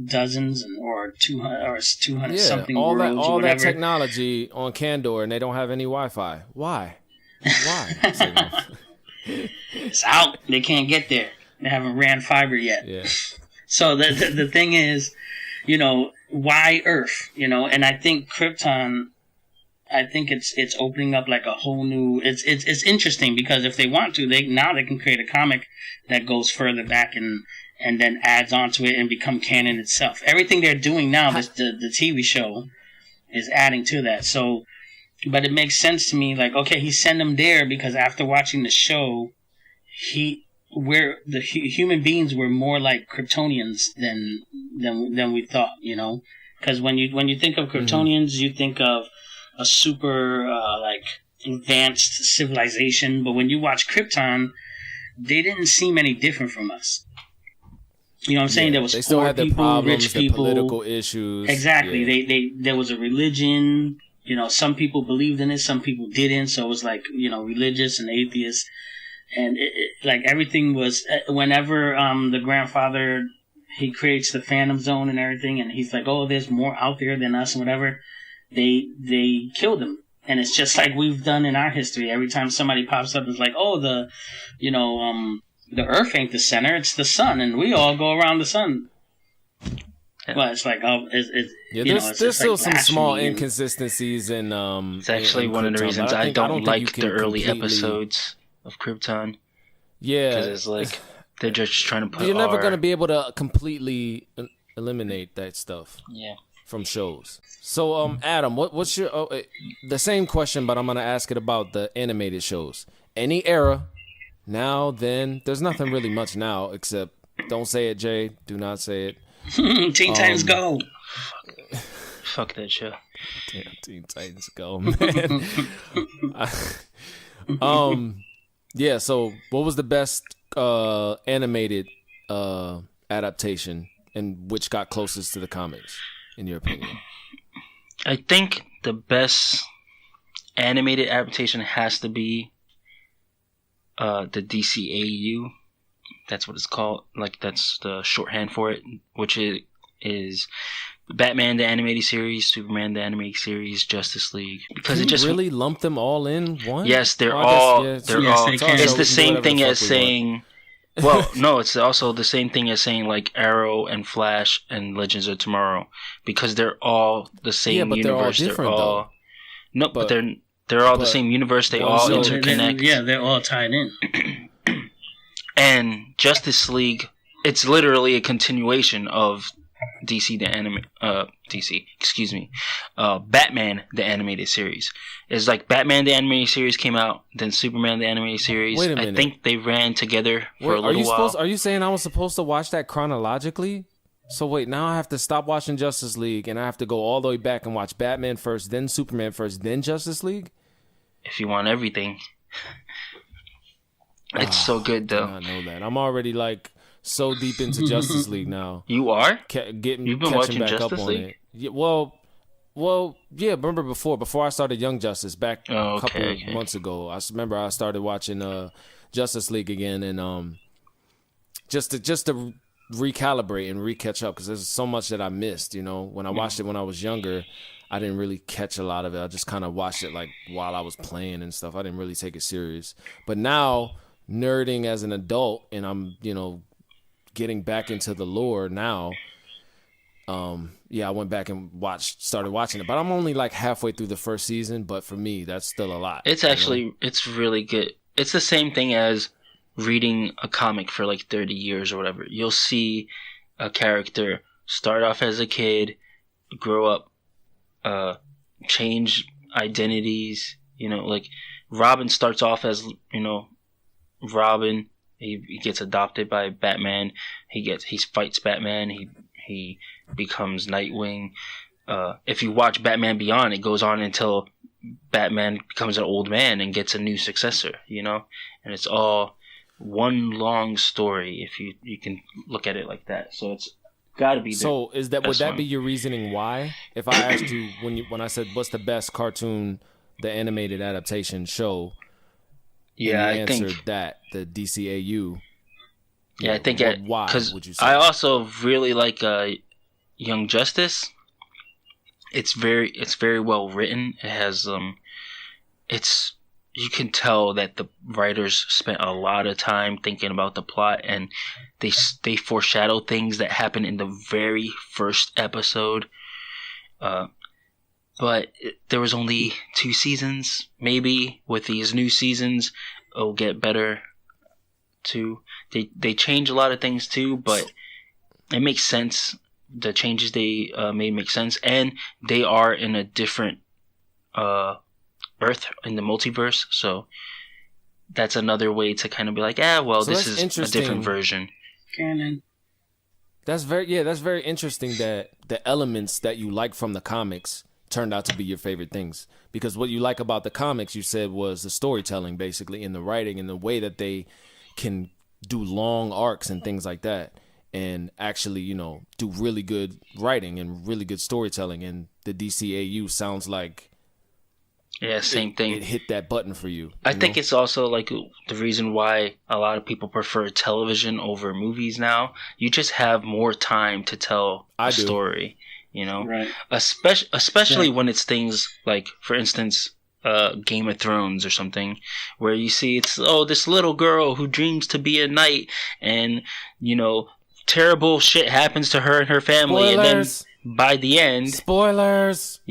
dozens or 200 or 200 something all worlds that, or all whatever. that technology on Kandor, and they don't have any Wi-Fi. Why? It's like, It's out. They can't get there. They haven't ran fiber yet. yeah. So the thing is, why Earth? And I think Krypton, I think it's opening up like a whole new. It's interesting because if they want to, they can create a comic that goes further back and then adds onto it and become canon itself. Everything they're doing now, the TV show, is adding to that. So, but it makes sense to me. Like, okay, he sent them there because after watching the show, human beings were more like Kryptonians than we thought. Because when you think of Kryptonians, you think of a super like advanced civilization, but when you watch Krypton, they didn't seem any different from us. You know what I'm saying? There was they still poor had their people, problems, rich their people, political issues. Exactly. Yeah. There was a religion. Some people believed in it, some people didn't. So it was like religious and atheist, and like everything was. Whenever the grandfather he creates the Phantom Zone and everything, and he's like, there's more out there than us and whatever. They killed him, and it's just like we've done in our history. Every time somebody pops up, it's like, the Earth ain't the center; it's the sun, and we all go around the sun. Yeah. Well, it's like, there's still some small inconsistencies in. It's actually one of the reasons I don't like the early episodes of Krypton. Yeah, because it's like they're just trying to put. You're never going to be able to completely eliminate that stuff. Yeah. From shows. So, Adam, what's your the same question, but I'm gonna ask it about the animated shows. Any era, now, then. There's nothing really much now except don't say it, Jay. Do not say it. Teen Titans Go. Fuck that show. Damn, Teen Titans Go, man. Yeah. So, what was the best animated adaptation, and which got closest to the comics? In your opinion? I think the best animated adaptation has to be the DCAU. That's what it's called. Like, that's the shorthand for it, which is Batman the animated series, Superman the animated series, Justice League. Because Can it just really lump them all in one. Yes, they're I all. guess, They're Yes, all. they can. It's the We can do same whatever thing the as fuck we want. saying. Well, no, it's also the same thing as saying like Arrow and Flash and Legends of Tomorrow, because they're all the same Yeah, but universe. they're all different, though. No, but they're all the same universe. They all so interconnect. They're all tied in. And Justice League, it's literally a continuation of Batman the animated series. It's like Batman the animated series came out, then Superman the animated series. Wait a minute. I think they ran together for a little while. Are you saying I was supposed to watch that chronologically? So wait, now I have to stop watching Justice League and I have to go all the way back and watch Batman first, then Superman first, then Justice League? If you want everything. It's so good though. I know that. I'm already like so deep into Justice League now. You are? You've been watching Justice League? Yeah, yeah. Remember before I started Young Justice back a couple of months ago. I remember I started watching Justice League again, and just to recalibrate and recatch up because there's so much that I missed. You know, when I watched it when I was younger, I didn't really catch a lot of it. I just kind of watched it like while I was playing and stuff. I didn't really take it serious. But now, nerding as an adult, and I'm getting back into the lore now. I went back and started watching it, but I'm only like halfway through the first season. But for me, that's still a lot. It's actually it's really good. It's the same thing as reading a comic for like 30 years or whatever. You'll see a character start off as a kid, grow up, change identities. Like Robin starts off as Robin. He gets adopted by Batman. He fights Batman. He becomes Nightwing. If you watch Batman Beyond, it goes on until Batman becomes an old man and gets a new successor. And it's all one long story. If you can look at it like that, so it's got to be. So would that be your reasoning why? If I asked you when I said what's the best cartoon, the animated adaptation show. Yeah, I think that the DCAU. Yeah, I think why would you say? I also really like Young Justice. It's very well written. It has you can tell that the writers spent a lot of time thinking about the plot, and they foreshadow things that happen in the very first episode. But there was only 2 seasons. Maybe with these new seasons, it'll get better too. They change a lot of things too, but it makes sense. The changes they made make sense, and they are in a different Earth in the multiverse. So that's another way to kind of be like, this is a different version. Canon. That's very interesting that the elements that you like from the comics turned out to be your favorite things, because what you like about the comics, you said, was the storytelling, basically, in the writing and the way that they can do long arcs and things like that, and actually do really good writing and really good storytelling. And the DCAU sounds like same thing. It hit that button for you. I think it's also like the reason why a lot of people prefer television over movies now. You just have more time to tell a story. Right. Especially when it's things like, for instance, Game of Thrones or something, where you see it's this little girl who dreams to be a knight, and terrible shit happens to her and her family. Spoilers. And then by the end, spoilers,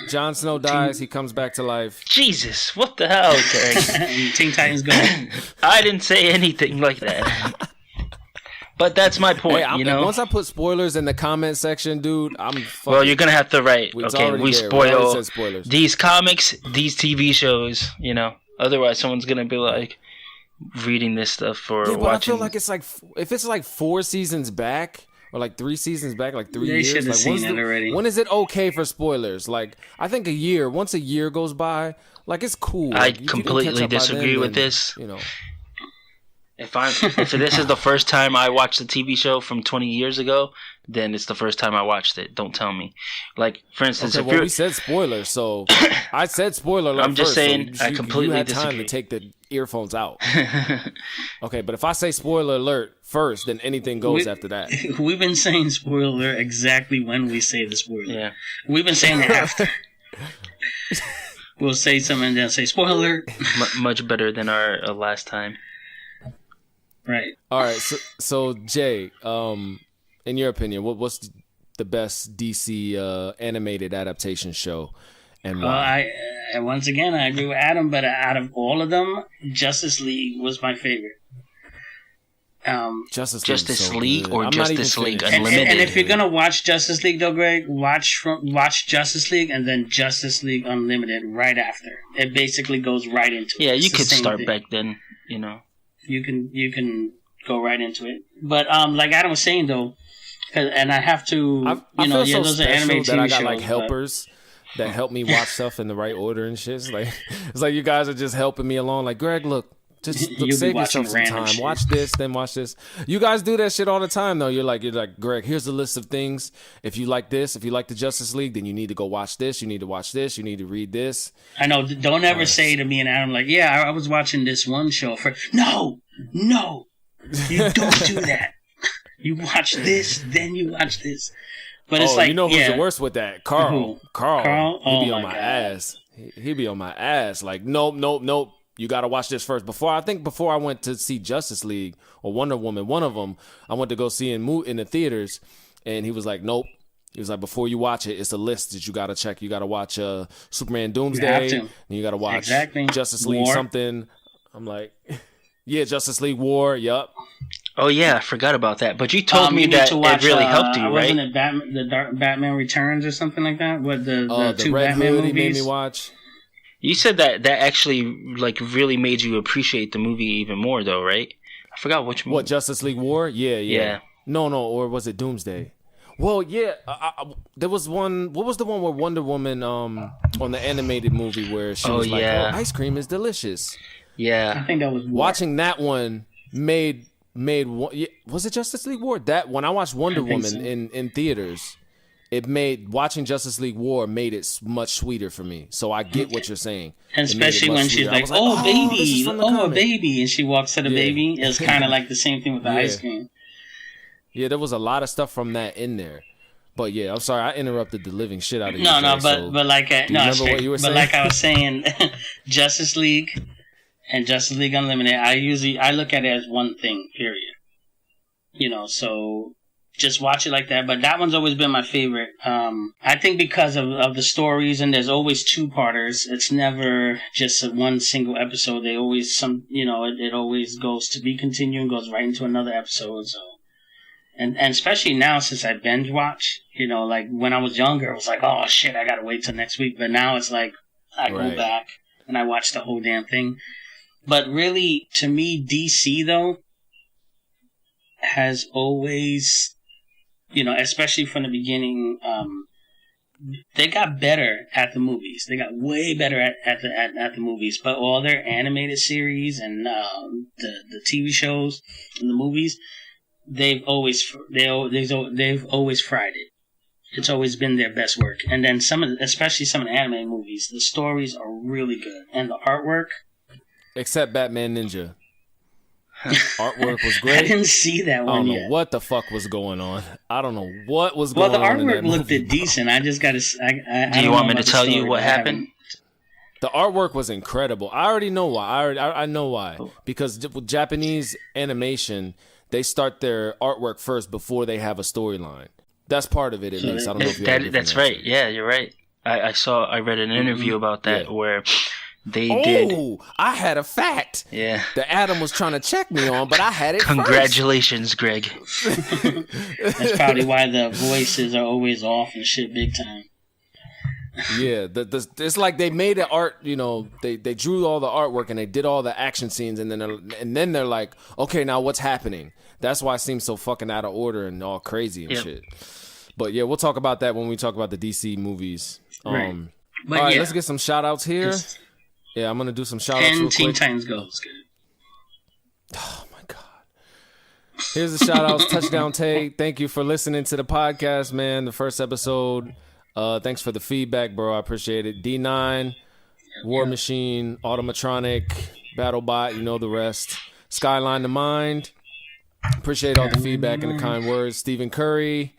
Jon Snow dies. He comes back to life. Jesus, what the hell, Derek? Teen Titans go. I didn't say anything like that. But that's my point, Once I put spoilers in the comment section, dude, well, you're gonna have to write. We spoil these comics, these TV shows. Otherwise, someone's gonna be like reading this stuff or watching. But I feel like it's like if it's like 4 seasons back or like 3 seasons back, like 3 years. They should have seen it already. When is it okay for spoilers? Like, I think once a year goes by, like, it's cool. I like, completely disagree with this. If this is the first time I watched the TV show from 20 years ago, then it's the first time I watched it. Don't tell me. Like, for instance, we said spoilers, so I said spoiler. I'm just saying, so I completely you had disagree. time to take the earphones out. Okay, but if I say spoiler alert first, then anything goes after that. We've been saying spoiler exactly when we say the spoiler. Yeah, we've been saying it after. We'll say something and then say spoiler. Much better than our last time. Right. All right. So Jay, in your opinion, what's the best DC animated adaptation show, and why? Once again, I agree with Adam, but out of all of them, Justice League was my favorite. Justice so League good. or I'm Justice League Unlimited. And if you're gonna watch Justice League, though, Greg, watch Justice League and then Justice League Unlimited right after. It basically goes right into it. Yeah, you It's the could same start thing. back then. You know. You can go right into it. But like Adam was saying though, and I have to, I feel so those are anime special that TV I got shows, like but- helpers that help me watch stuff in the right order and shit. It's like you guys are just helping me along. Like, Greg, look, just You'll be save watching yourself some random time. shit. Watch this, then watch this. You guys do that shit all the time, though. You're like, Greg, here's a list of things. If you like this, if you like the Justice League, then you need to go watch this. You need to watch this. You need to read this. I know. Don't ever say to me and Adam like, yeah, I was watching this one show for. No, you don't do that. You watch this, then you watch this. But it's like, you know who's yeah. the worst with that? Carl. Carl? He Oh be on my my God. ass. He be on my ass. Like, nope. You got to watch this first. Before I went to see Justice League or Wonder Woman, one of them, I went to go see in the theaters, and he was like, nope. He was like, before you watch it, it's a list that you got to check. You got to watch Superman Doomsday, to. and you got to watch Exactly. Justice League War. something. I'm like, yeah, Justice League War, yup. Oh yeah, I forgot about that. But you told me you need that to watch, it really helped you, wasn't right? it Batman Returns or something like that? What the The two Red Batman Hood movies? he made me watch. You said that actually like really made you appreciate the movie even more, though, right? I forgot which movie. What, Justice League War? Yeah. No, or was it Doomsday? Well, yeah, there was one. What was the one where Wonder Woman on the animated movie where she was like, yeah. "Oh, ice cream is delicious." I Yeah. think that was War. Watching that one made was it Justice League War? That when I watched Wonder I think Woman so. in theaters, it made watching Justice League War made it much sweeter for me. So I get what you're saying. And It made it especially much when she's sweeter. I like, was "Oh, this baby, is from the oh, a comic." baby," and she walks to the Yeah. baby. It's kind of like the same thing with the Yeah. ice cream. Yeah, there was a lot of stuff from that in there. But yeah, I'm sorry I interrupted the living shit out of you. No, Jay, but so- like do you no, remember straight. what you were But saying? like I was saying, Justice League and Justice League Unlimited, I look at it as one thing. Period. So just watch it like that. But that one's always been my favorite. I think because of the stories, and there's always two-parters. It's never just one single episode. They always it always goes to be continued and goes right into another episode. So. And especially now since I binge watch, like when I was younger, it was like, oh shit, I gotta wait till next week. But now it's like, I go Right. back and I watch the whole damn thing. But really, to me, DC though, has always, especially from the beginning, they got better at the movies. They got way better at the movies. But all their animated series and the TV shows and the movies, they've always fried it. It's always been their best work. And then especially some of the anime movies, the stories are really good, and the artwork. Except Batman Ninja. Artwork was I great. didn't see that I one don't know yet. what the fuck was going on. I don't know what was Well, going the on in artwork that looked movie. decent. I just got to. Do you want me to tell you what happened? The artwork was incredible. I already know why. I know why. Because with Japanese animation, they start their artwork first before they have a storyline. That's part of it, at least. I don't know if you have a different That's right. answer. Yeah, you're right. I read an interview about that Yeah. where they did. Oh, I had a fact Yeah. that Adam was trying to check me on, but I had it Congratulations, Greg. That's probably why the voices are always off and shit big time. first. Yeah, it's like they made the art. They drew all the artwork and they did all the action scenes, and then they're like, okay, now what's happening? That's why it seems so fucking out of order and all crazy and Yep. shit. But yeah, we'll talk about that when we talk about the DC movies. Right. But all right, yeah, let's get some shout outs here. it's- Yeah, I'm gonna do some shout outs and real Teen quick. Titans Go. It's good. Oh my god. Here's the shout outs. Touchdown Tay. Thank you for listening to the podcast, man. The first episode. Thanks for the feedback, bro. I appreciate it. D9, War Machine, Automatronic, BattleBot, you know the rest. Skyline the Mind. Appreciate all the feedback and the kind words. Stephen Curry.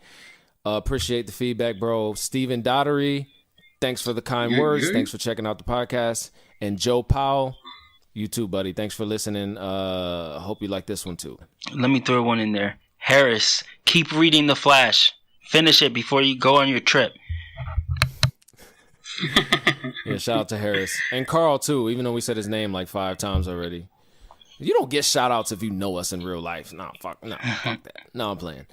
Appreciate the feedback, bro. Stephen Dottery. Thanks for the kind words. Thanks for checking out the podcast. And Joe Powell. You too, buddy. Thanks for listening. Hope you like this one too. Let me throw one in there. Harris, keep reading The Flash. Finish it before you go on your trip. Yeah, shout out to Harris. And Carl too, even though we said his name like 5 times already. You don't get shout outs if you know us in real life. Fuck that. No, I'm playing.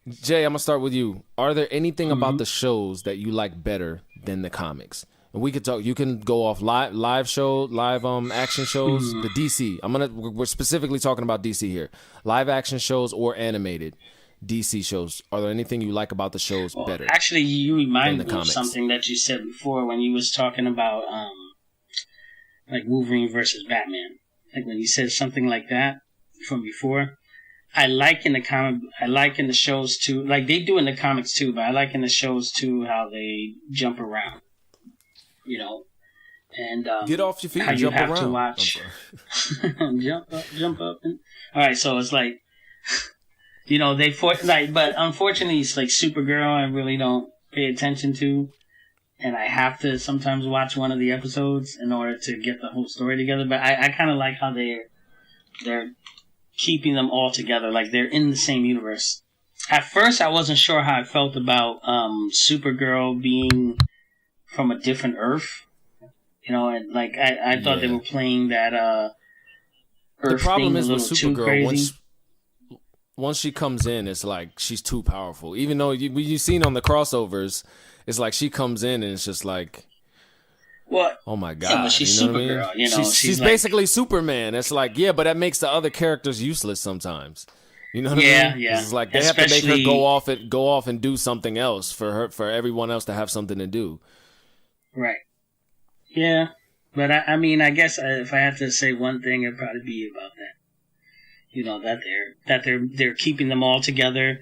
Jay, I'm gonna start with you. Are there anything about the shows that you like better than the comics? And we could talk. You can go off live action shows. The DC. We're specifically talking about DC here. Live action shows or animated DC shows. Are there anything you like about the shows better? Actually, you remind me of something that you said before when you was talking about like Wolverine versus Batman. Like when you said something like that from before. I like in the shows too. Like they do in the comics too, but I like in the shows too how they jump around. You know, and get off your feet. How and you jump have around. to watch. jump up. All right, so it's like, you know, but unfortunately, it's like Supergirl. I really don't pay attention to, and I have to sometimes watch one of the episodes in order to get the whole story together. But I kind of like how they're keeping them all together, like they're in the same universe. At first, I wasn't sure how I felt about Supergirl being from a different Earth, you know, and like I thought they were playing that Earth. The problem thing is a with little too Supergirl crazy. once she comes in, it's like she's too powerful. Even though you've seen on the crossovers, it's like she comes in and it's just like, what? Oh my god! Yeah, but she's Supergirl. You know, she's like, basically Superman. It's like, yeah, but that makes the other characters useless sometimes. You know what I mean? Yeah. It's like they have to make her go off and do something else for everyone else to have something to do. Right. Yeah, but I mean, I guess if I had to say one thing, it'd probably be about that. You know, that they're keeping them all together,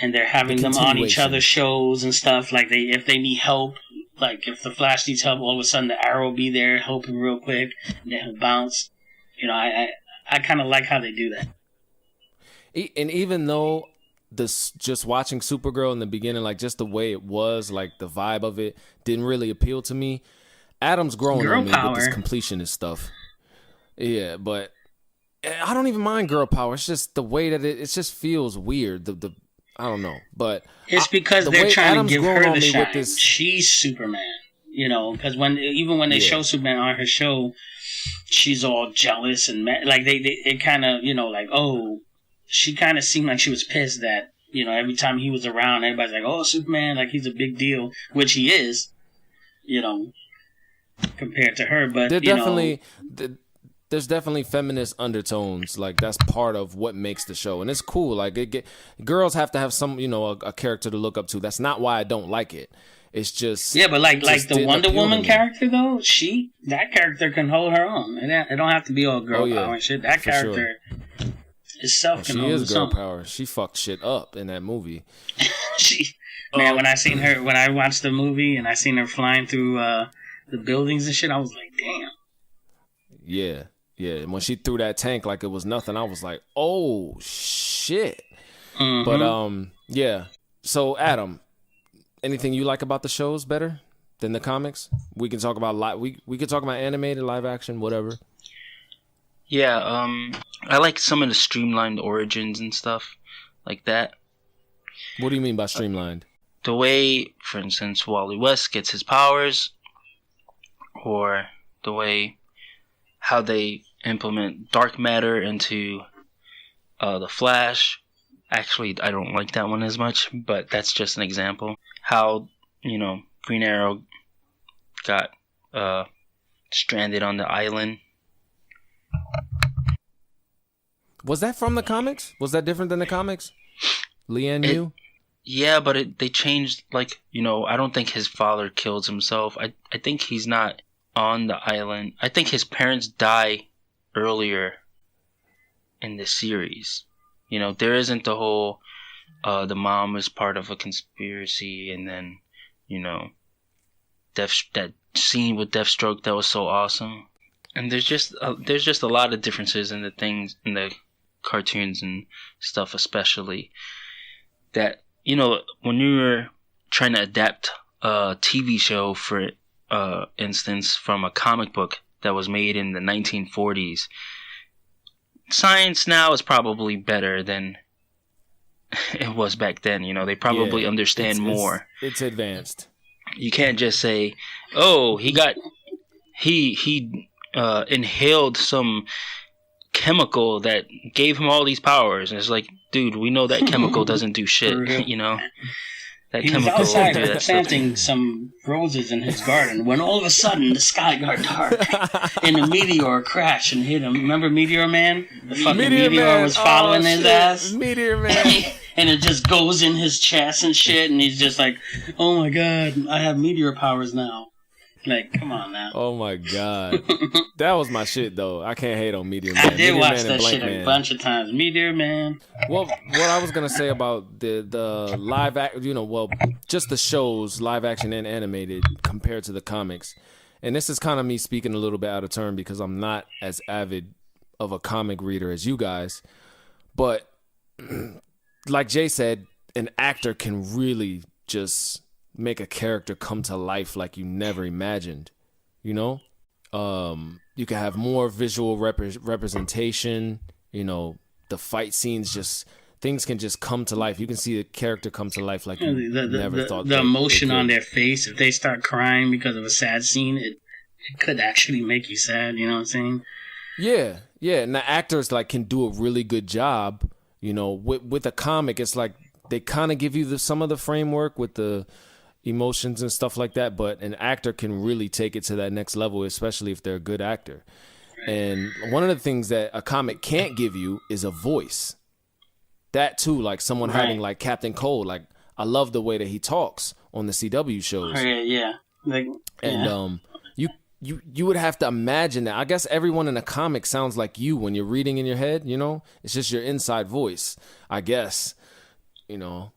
and they're having them on each other's shows and stuff. Like if they need help, like if the Flash needs help, all of a sudden the Arrow will be there helping real quick, and then he'll bounce. You know, I kind of like how they do that. And even though just watching Supergirl in the beginning, like just the way it was, like the vibe of it didn't really appeal to me. Adam's growing on me with this completionist stuff. Yeah, but I don't even mind girl power. It's just the way that it just feels weird. I don't know, but it's because they're trying to give her the shine. She's Superman, you know, because when they show Superman on her show, she's all jealous and like it kind of, you know, like, oh, she kind of seemed like she was pissed that, you know, every time he was around, everybody's like, oh, Superman, like he's a big deal, which he is, you know, compared to her. But there's definitely feminist undertones. Like that's part of what makes the show, and it's cool. Like girls have to have some, you know, a character to look up to. That's not why I don't like it. It's just but like the Wonder Woman character though, that character can hold her own. It don't have to be all girl power and shit. That character. Sure. Itself she is girl power. She fucked shit up in that movie. When I watched the movie and I seen her flying through the buildings and shit, I was like, damn. Yeah. And when she threw that tank like it was nothing, I was like, oh shit. Mm-hmm. But yeah. So Adam, anything you like about the shows better than the comics? We can talk about we could talk about animated, live action, whatever. Yeah, I like some of the streamlined origins and stuff like that. What do you mean by streamlined? The way, for instance, Wally West gets his powers, or the way how they implement dark matter into the Flash. Actually, I don't like that one as much, but that's just an example. How, you know, Green Arrow got stranded on the island. Was that from the comics? Was that different than the comics? Lian Yu? Yeah, but they changed, like, you know, I don't think his father kills himself. I think he's not on the island. I think his parents die earlier in the series. You know, there isn't the whole, the mom is part of a conspiracy, and then, you know, that scene with Deathstroke that was so awesome. And there's just a lot of differences in the things in the cartoons and stuff, especially that, you know, when you were trying to adapt a TV show, for instance, from a comic book that was made in the 1940s, science now is probably better than it was back then. You know, they probably understand more. It's advanced. You can't just say, oh, he inhaled some chemical that gave him all these powers, and it's like, dude, we know that chemical doesn't do shit. You know, that he was chemical outside do that planting some roses in his garden when all of a sudden the sky got dark and a meteor crashed and hit him. Remember Meteor Man? The fucking meteor was following his ass. Meteor Man. And it just goes in his chest and shit, and he's just like, oh my god, I have meteor powers now. Like, come on now. Oh my god. That was my shit, though. I can't hate on Meteor Man. I did Meteor watch Man that shit a bunch of times. Meteor Man. Well, what I was going to say about the live act, just the shows, live action and animated, compared to the comics. And this is kind of me speaking a little bit out of turn because I'm not as avid of a comic reader as you guys. But like Jay said, an actor can really just make a character come to life like you never imagined, you know? You can have more visual representation, you know, the fight scenes, things can just come to life. You can see the character come to life like you never thought. The emotion on their face, if they start crying because of a sad scene, it could actually make you sad, you know what I'm saying? Yeah, and the actors like can do a really good job, you know. With a comic, it's like they kind of give you some of the framework with the emotions and stuff like that, but an actor can really take it to that next level, especially if they're a good actor. And one of the things that a comic can't give you is a voice. That too, like someone having like Captain Cold. Like I love the way that he talks on the CW shows. Yeah. You would have to imagine that. I guess everyone in a comic sounds like you when you're reading in your head, you know? It's just your inside voice, I guess, you know.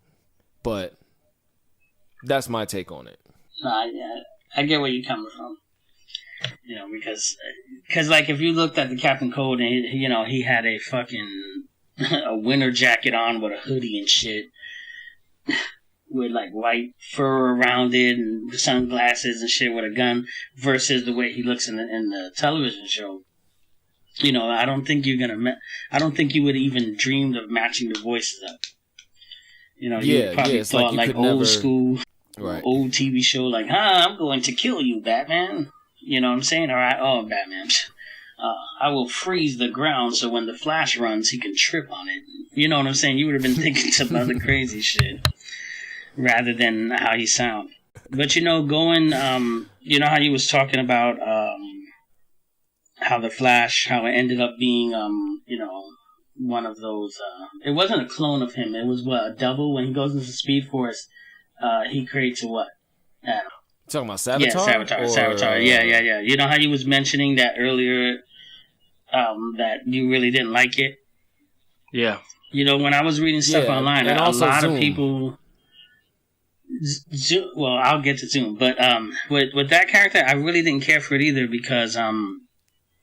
But that's my take on it. I get where you're coming from. You know, because like if you looked at the Captain Cold and he had a fucking a winter jacket on with a hoodie and shit, with like white fur around it and sunglasses and shit with a gun, versus the way he looks in the television show. You know, I don't think I don't think you would even dreamed of matching the voices up. You know, you probably thought like old school. Right. Old TV show like, I'm going to kill you, Batman. You know what I'm saying? All right, Batman. I will freeze the ground so when the Flash runs, he can trip on it. You know what I'm saying? You would have been thinking some other crazy shit rather than how he sound. But you know, you know how you was talking about how the Flash, how it ended up being, one of those. It wasn't a clone of him. It was a double. When he goes into Speed Force. He creates a what? Talking about Savitar? Yeah, Savitar. Yeah. You know how you was mentioning that earlier, that you really didn't like it? Yeah. You know, when I was reading stuff online, a lot of people... Well, I'll get to Zoom. But with that character, I really didn't care for it either because,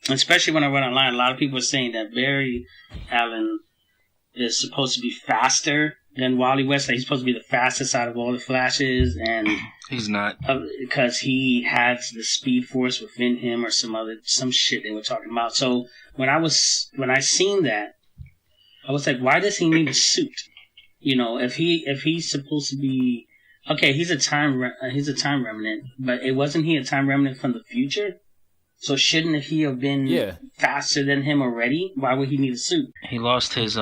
especially when I went online, a lot of people were saying that Barry Allen is supposed to be faster than Wally West. Like, he's supposed to be the fastest out of all the Flashes, and he's not, because he has the Speed Force within him, or some shit they were talking about. So when I seen that, I was like, why does he need a suit? You know, if he's supposed to be he's a time remnant, but wasn't he a time remnant from the future? So shouldn't he have been faster than him already? Why would he need a suit? He lost his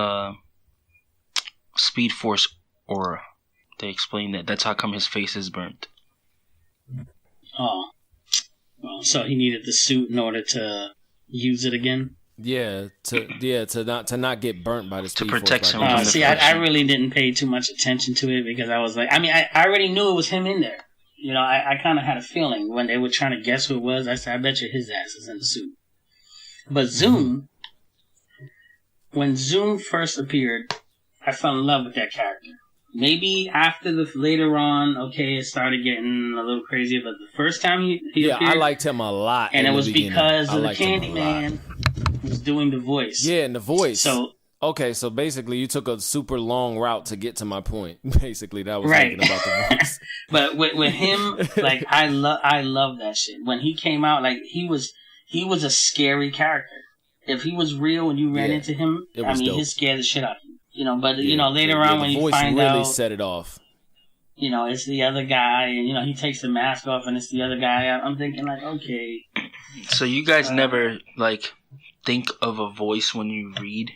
Speed Force aura. They explain that. That's how come his face is burnt. Oh. Well, so he needed the suit in order to use it again? Yeah, to not get burnt by the Speed Force. To protect him from the see, I really didn't pay too much attention to it because I was like, I already knew it was him in there. You know, I kind of had a feeling when they were trying to guess who it was. I said, I bet you his ass is in the suit. But Zoom, when Zoom first appeared, I fell in love with that character. Maybe after later on, it started getting a little crazy. But the first time he appeared, I liked him a lot. And it was because of the Candyman was doing the voice. Yeah, and the voice. So basically, you took a super long route to get to my point. Basically, that was right about the voice. But with him, like I love that shit. When he came out, like he was a scary character. If he was real and you ran into him, dope. He scared the shit out of you. You know, but you know, later on when you find really out, set it off. it's the other guy, and, he takes the mask off and it's the other guy. I'm thinking, like, okay. So you guys never, like, think of a voice when you read?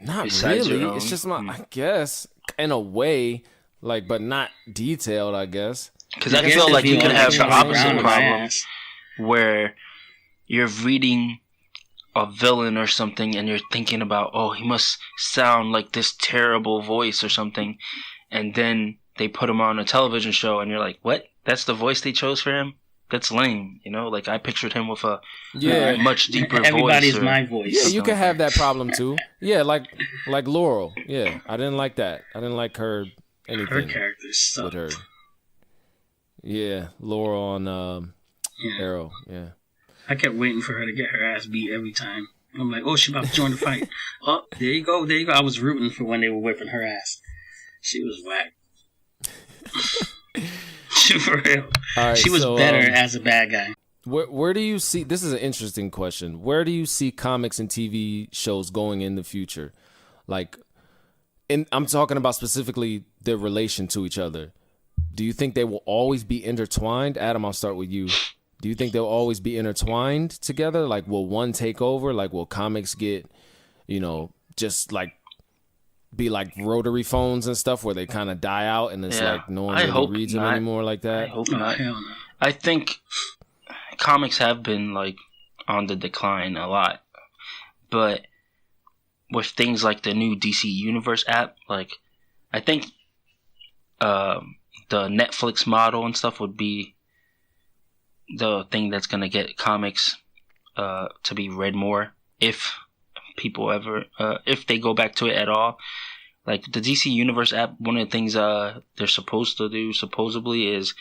Not Besides really. your own? It's just I guess, in a way, like, but not detailed, I guess. Because I feel like you could have the opposite problem Ass. where you're reading a villain or something and you're thinking about, oh, he must sound like this terrible voice or something. And then they put him on a television show and you're like, what? That's the voice they chose for him? That's lame, Like, I pictured him with a much deeper voice. Everybody's my voice. Yeah, you can have that problem too. Yeah, like Laurel. Yeah, I didn't like that. I didn't like her anything. Her character sucked. With her. Yeah, Laurel on Arrow. Yeah. I kept waiting for her to get her ass beat every time. I'm like, oh, she about to join the fight. Oh, there you go. I was rooting for when they were whipping her ass. She was whack. For real. Right, she was better as a bad guy. Where do you see, this is an interesting question, where do you see comics and TV shows going in the future? Like, I'm talking about specifically their relation to each other. Do you think they will always be intertwined? Adam, I'll start with you. Do you think they'll always be intertwined together? Like, will one take over? Like, will comics get, just like be like rotary phones and stuff where they kind of die out and it's like no one really reads them anymore like that? I hope not. Hell no. I think comics have been like on the decline a lot, but with things like the new DC Universe app, like I think the Netflix model and stuff would be the thing that's gonna get comics to be read more if people ever if they go back to it at all. Like the DC Universe app, one of the things they're supposed to do supposedly is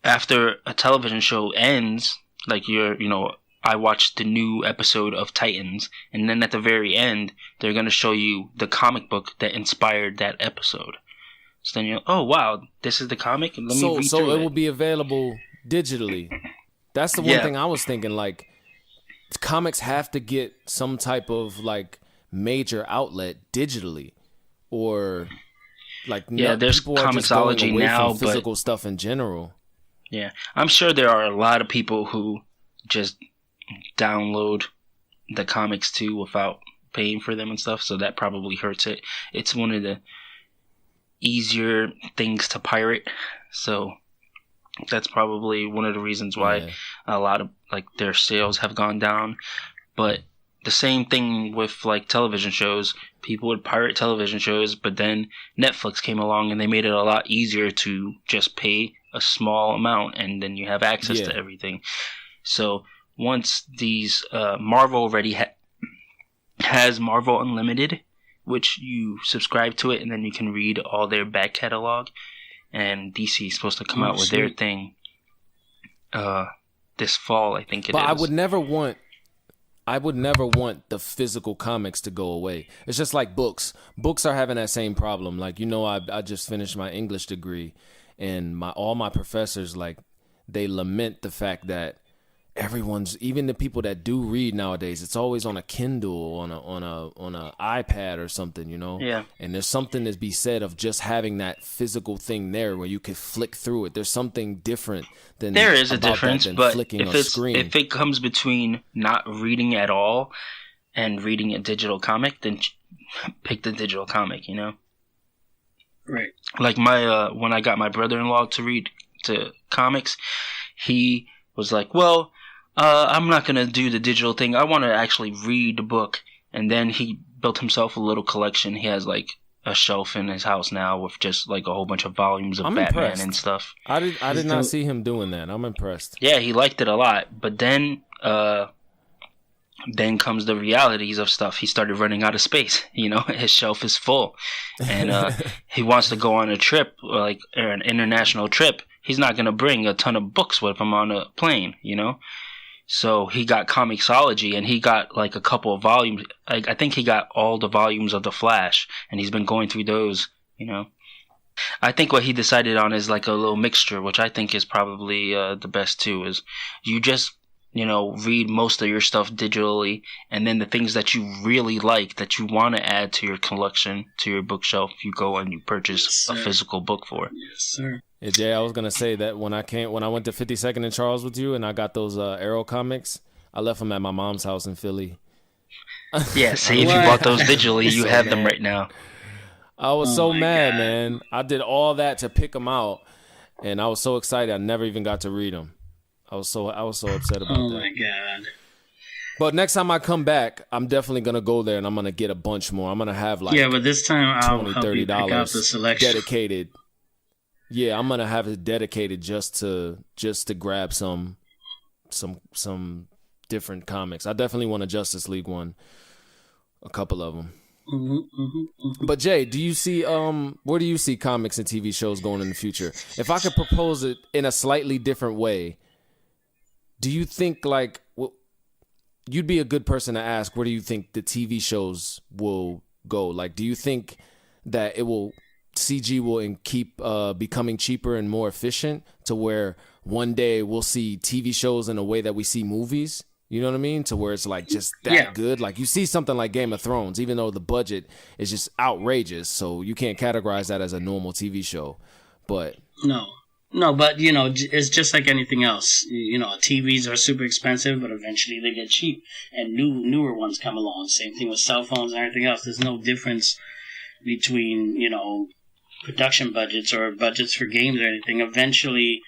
after a television show ends, like I watched the new episode of Titans, and then at the very end they're going to show you the comic book that inspired that episode. So then oh wow, this is the comic. Let me read through so it will be available digitally. That's the one thing I was thinking, like comics have to get some type of like major outlet digitally, or like there's Comixology now, but physical stuff in general. Yeah, I'm sure there are a lot of people who just download the comics too without paying for them and stuff, so that probably hurts it. It's one of the easier things to pirate, so that's probably one of the reasons why a lot of like their sales have gone down. But the same thing with like television shows. People would pirate television shows, but then Netflix came along and they made it a lot easier to just pay a small amount and then you have access to everything. So once these Marvel already has Marvel Unlimited, which you subscribe to it and then you can read all their back catalog, and DC is supposed to come out with their thing this fall, I think it is. But I would never want the physical comics to go away. It's just like books. Books are having that same problem. Like, I just finished my English degree, and all my professors, like, they lament the fact that even the people that do read nowadays, it's always on a Kindle, on a iPad or something, Yeah. And there's something to be said of just having that physical thing there where you could flick through it. There's something different than there is a difference, but if it comes between not reading at all and reading a digital comic, then pick the digital comic. Right. Like my when I got my brother-in-law to read to comics, he was like, well, I'm not going to do the digital thing. I want to actually read the book. And then he built himself a little collection. He has like a shelf in his house now with just like a whole bunch of volumes of Batman impressed. And stuff. I did not see him doing that. I'm impressed. Yeah, he liked it a lot. But then comes the realities of stuff. He started running out of space. His shelf is full. And he wants to go on a trip, like an international trip. He's not going to bring a ton of books with him on a plane, So he got Comixology, and he got like a couple of volumes. I think he got all the volumes of The Flash, and he's been going through those, I think what he decided on is like a little mixture, which I think is probably the best too, is you just read most of your stuff digitally, and then the things that you really like that you want to add to your collection, to your bookshelf, you go and you purchase a physical book for. Yes, sir. Yeah, Jay, I was gonna say that when I went to 52nd and Charles with you, and I got those Arrow comics, I left them at my mom's house in Philly. Yeah, see, if you bought those digitally, you have them right now. I was so mad, God. man. I did all that to pick them out, and I was so excited. I never even got to read them. I was so upset about that. Oh my God. But next time I come back, I'm definitely gonna go there and I'm gonna get a bunch more. I'm gonna have like but this time I'll $20, help you pick out the selection. dedicated. Yeah, I'm gonna have it dedicated just to grab some different comics. I definitely want a Justice League one, a couple of them. But Jay, do you see where do you see comics and TV shows going in the future? If I could propose it in a slightly different way, do you think you'd be a good person to ask, where do you think the TV shows will go? Like, do you think that CG will keep becoming cheaper and more efficient to where one day we'll see TV shows in a way that we see movies? You know what I mean? To where it's like just that good. Like you see something like Game of Thrones, even though the budget is just outrageous, so you can't categorize that as a normal TV show. But No, but it's just like anything else. TVs are super expensive, but eventually they get cheap, and newer ones come along. Same thing with cell phones and everything else. There's no difference between production budgets or budgets for games or anything. Eventually,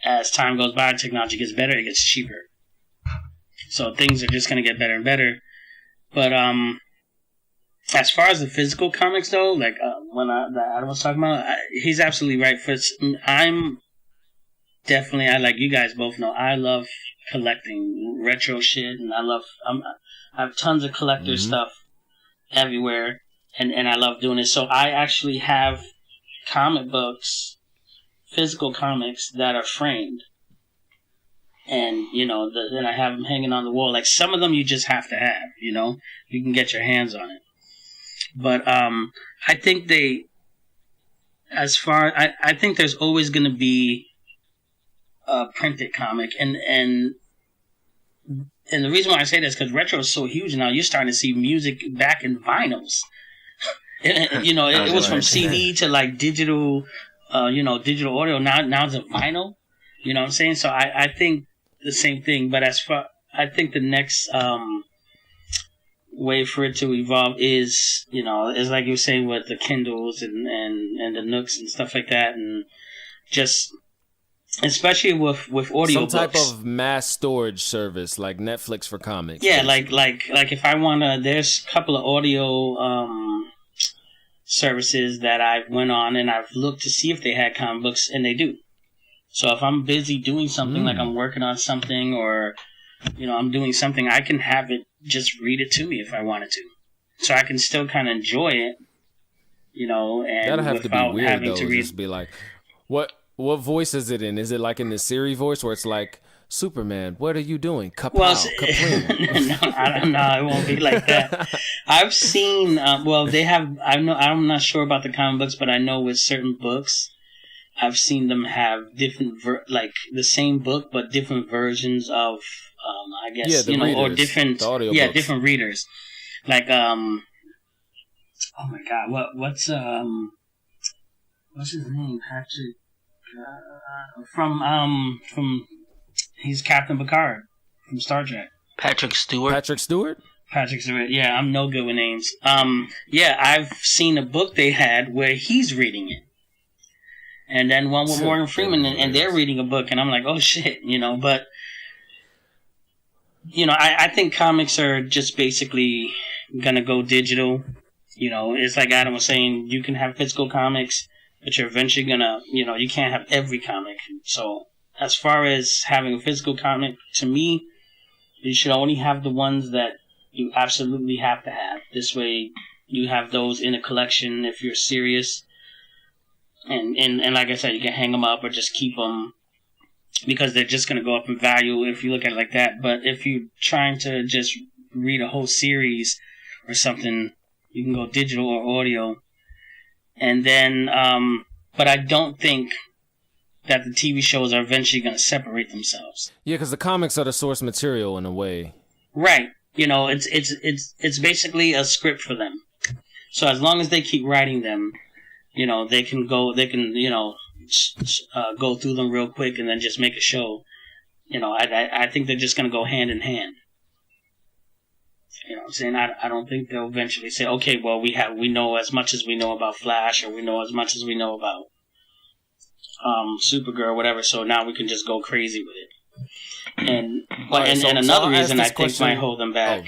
as time goes by, technology gets better, it gets cheaper. So things are just going to get better and better. But as far as the physical comics, though, like that Adam was talking about, he's absolutely right. I'm definitely, like you guys both know, I love collecting retro shit, and I have tons of collector stuff everywhere, and I love doing it. So I actually have comic books, physical comics that are framed. And, then I have them hanging on the wall. Like, some of them you just have to have, you can get your hands on it. But I think I think there's always going to be a printed comic. And the reason why I say this is because retro is so huge now, you're starting to see music back in vinyls. It was from CD to, like, digital, digital audio. Now it's a vinyl. You know what I'm saying? So I think the same thing, but I think the next way for it to evolve is like you were saying with the Kindles and the Nooks and stuff like that, and just especially with audio, some type of mass storage service like Netflix for comics. Yeah, like if I wanna, there's a couple of audio services that I've went on and I've looked to see if they had comic books, and they do. So if I'm busy doing something, like I'm working on something, or I'm doing something, I can have it just read it to me if I wanted to, so I can still kind of enjoy it, and that'd have to be weird having though. To read. Just be like, what voice is it in? Is it like in the Siri voice where it's like, Superman, what are you doing? Kapow, no, I don't know. It won't be like that. I've seen. They have. I'm not sure about the comic books, but I know with certain books, I've seen them have different, like the same book, but different versions of, I guess, readers, or different, books. Different readers. Like, oh my God, what's his name? Patrick, from he's Captain Picard from Star Trek. Patrick Stewart. Patrick Stewart. Yeah, I'm no good with names. I've seen a book they had where he's reading it. And then one with Morgan Freeman, and they're reading a book, and I'm like, oh shit, but, I think comics are just basically gonna go digital. It's like Adam was saying, you can have physical comics, but you're eventually gonna, you can't have every comic. So, as far as having a physical comic, to me, you should only have the ones that you absolutely have to have. This way, you have those in a collection if you're serious. And like I said, you can hang them up or just keep them because they're just going to go up in value if you look at it like that. But if you're trying to just read a whole series or something, you can go digital or audio. And then, but I don't think that the TV shows are eventually going to separate themselves. Yeah, because the comics are the source material in a way. Right. It's basically a script for them. So as long as they keep writing them, they can go through them real quick and then just make a show. I think they're just going to go hand in hand. You know what I'm saying? I don't think they'll eventually say, okay, well, we know as much as we know about Flash, or we know as much as we know about Supergirl, whatever, so now we can just go crazy with it. And another reason I think might hold them back. Oh,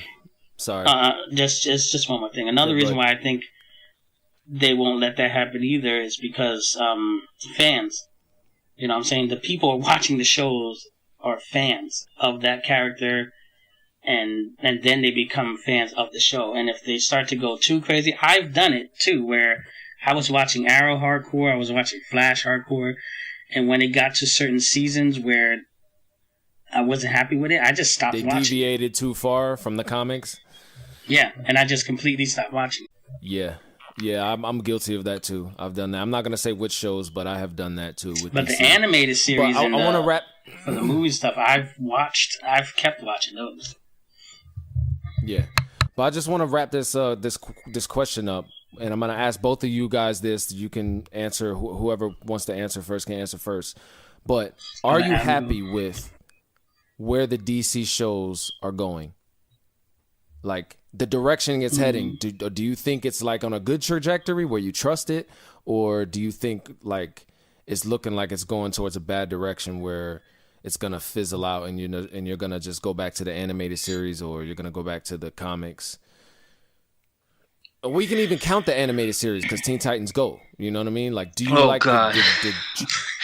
sorry. Just one more thing. Another reason why I think they won't let that happen either is because fans. You know what I'm saying? The people watching the shows are fans of that character, and then they become fans of the show. And if they start to go too crazy, I've done it too, where I was watching Arrow hardcore, I was watching Flash hardcore, and when it got to certain seasons where I wasn't happy with it, I just stopped watching. They deviated too far from the comics? Yeah, and I just completely stopped watching. Yeah, I'm guilty of that too. I've done that. I'm not going to say which shows, but I have done that too. But DC. The animated series I want to wrap... for the movie stuff, I've kept watching those. Yeah, but I just want to wrap this question up, and I'm going to ask both of you guys this. You can answer, whoever wants to answer first can answer first. But are you happy with where the DC shows are going? Like, the direction it's heading. Do you think it's like on a good trajectory where you trust it? Or do you think like it's looking like it's going towards a bad direction where it's gonna fizzle out and you're gonna just go back to the animated series, or you're gonna go back to the comics? We can even count the animated series because Teen Titans Go. You know what I mean? Like, do you the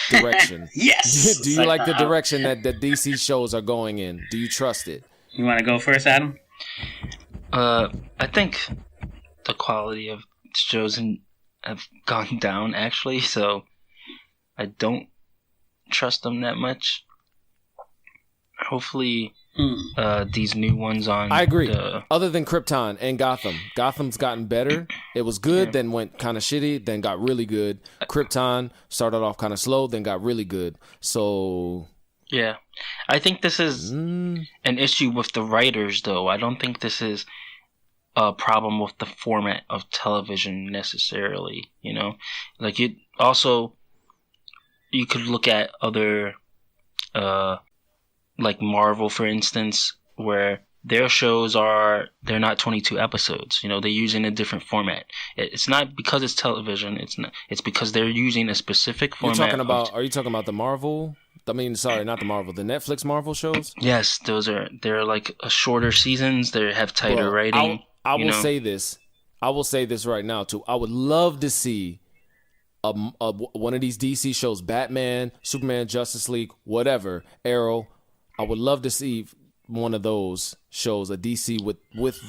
direction? Yes. Do you like the direction that the DC shows are going in? Do you trust it? You want to go first, Adam? I think the quality of shows have gone down, actually, so I don't trust them that much. Hopefully, these new ones on... I agree. Other than Krypton and Gotham. Gotham's gotten better. It was good, then went kind of shitty, then got really good. Krypton started off kind of slow, then got really good. So... Yeah. I think this is an issue with the writers, though. I don't think this is a problem with the format of television necessarily, Like, you could look at other, like Marvel, for instance, where their shows they're not 22 episodes. They're using a different format. It's not because it's television. It's because they're using a specific format. Are you talking about the Marvel? I mean, sorry, not the Marvel. The Netflix Marvel shows? Yes, they're like shorter seasons. They have tighter writing. I will say this. I will say this right now too. I would love to see one of these DC shows, Batman, Superman, Justice League, whatever, Arrow. I would love to see one of those shows, a DC with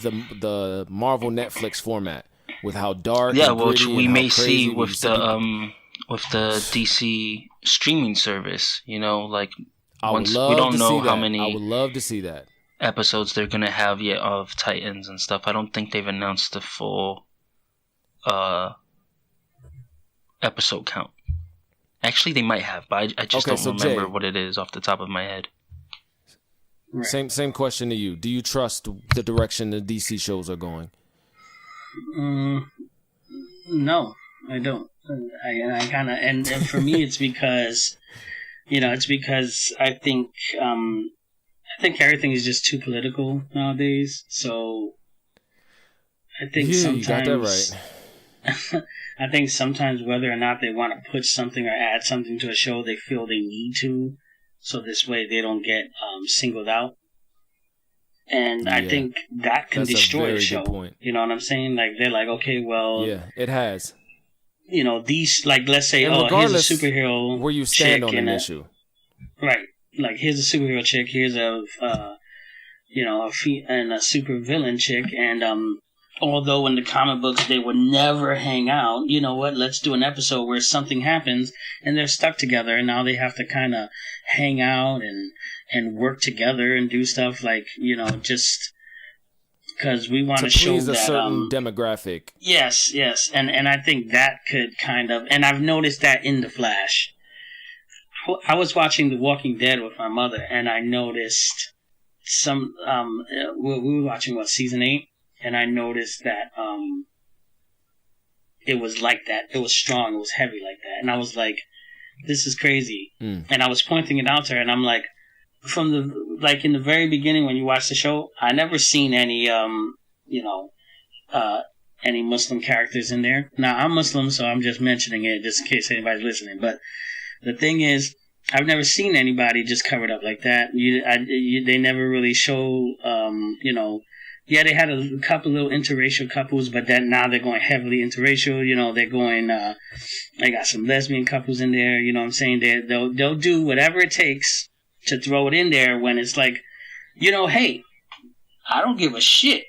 the Marvel Netflix format, with how dark. Yeah, which we may see with the DC streaming service. Like, once we don't know how many. I would love to see that episodes they're gonna have yet of Titans and stuff. I don't think they've announced the full episode count. Actually, they might have, but I just don't remember what it is off the top of my head. Right. Same question to you. Do you trust the direction the DC shows are going? No, I don't. I kind of, and for me, it's because, I think everything is just too political nowadays. So I think sometimes you got that right. I think sometimes whether or not they want to put something or add something to a show, they feel they need to, so this way they don't get singled out. And I think that can destroy a show. Point. You know what I'm saying? Like, they're like, okay, well, yeah, it has. These, like, let's say, here's a superhero where you stand on an issue, right? Like, here's a superhero chick, here's a super villain chick, and although in the comic books they would never hang out, you know what? Let's do an episode where something happens and they're stuck together, and now they have to kind of hang out and work together and do stuff like, just because we want to show a certain demographic. Yes, and I think that could kind of, and I've noticed that in The Flash. I was watching The Walking Dead with my mother, and I noticed some. We were watching season 8, and I noticed that it was like that. It was strong. It was heavy like that, and I was like, "This is crazy." And I was pointing it out to her, and I'm like, from in the very beginning when you watch the show, I never seen any any Muslim characters in there. Now, I'm Muslim, so I'm just mentioning it just in case anybody's listening. But the thing is, I've never seen anybody just covered up like that. They never really show, yeah, they had a couple little interracial couples, but then now they're going heavily interracial. They're going, they got some lesbian couples in there. You know what I'm saying? They'll do whatever it takes to throw it in there when it's like, hey, I don't give a shit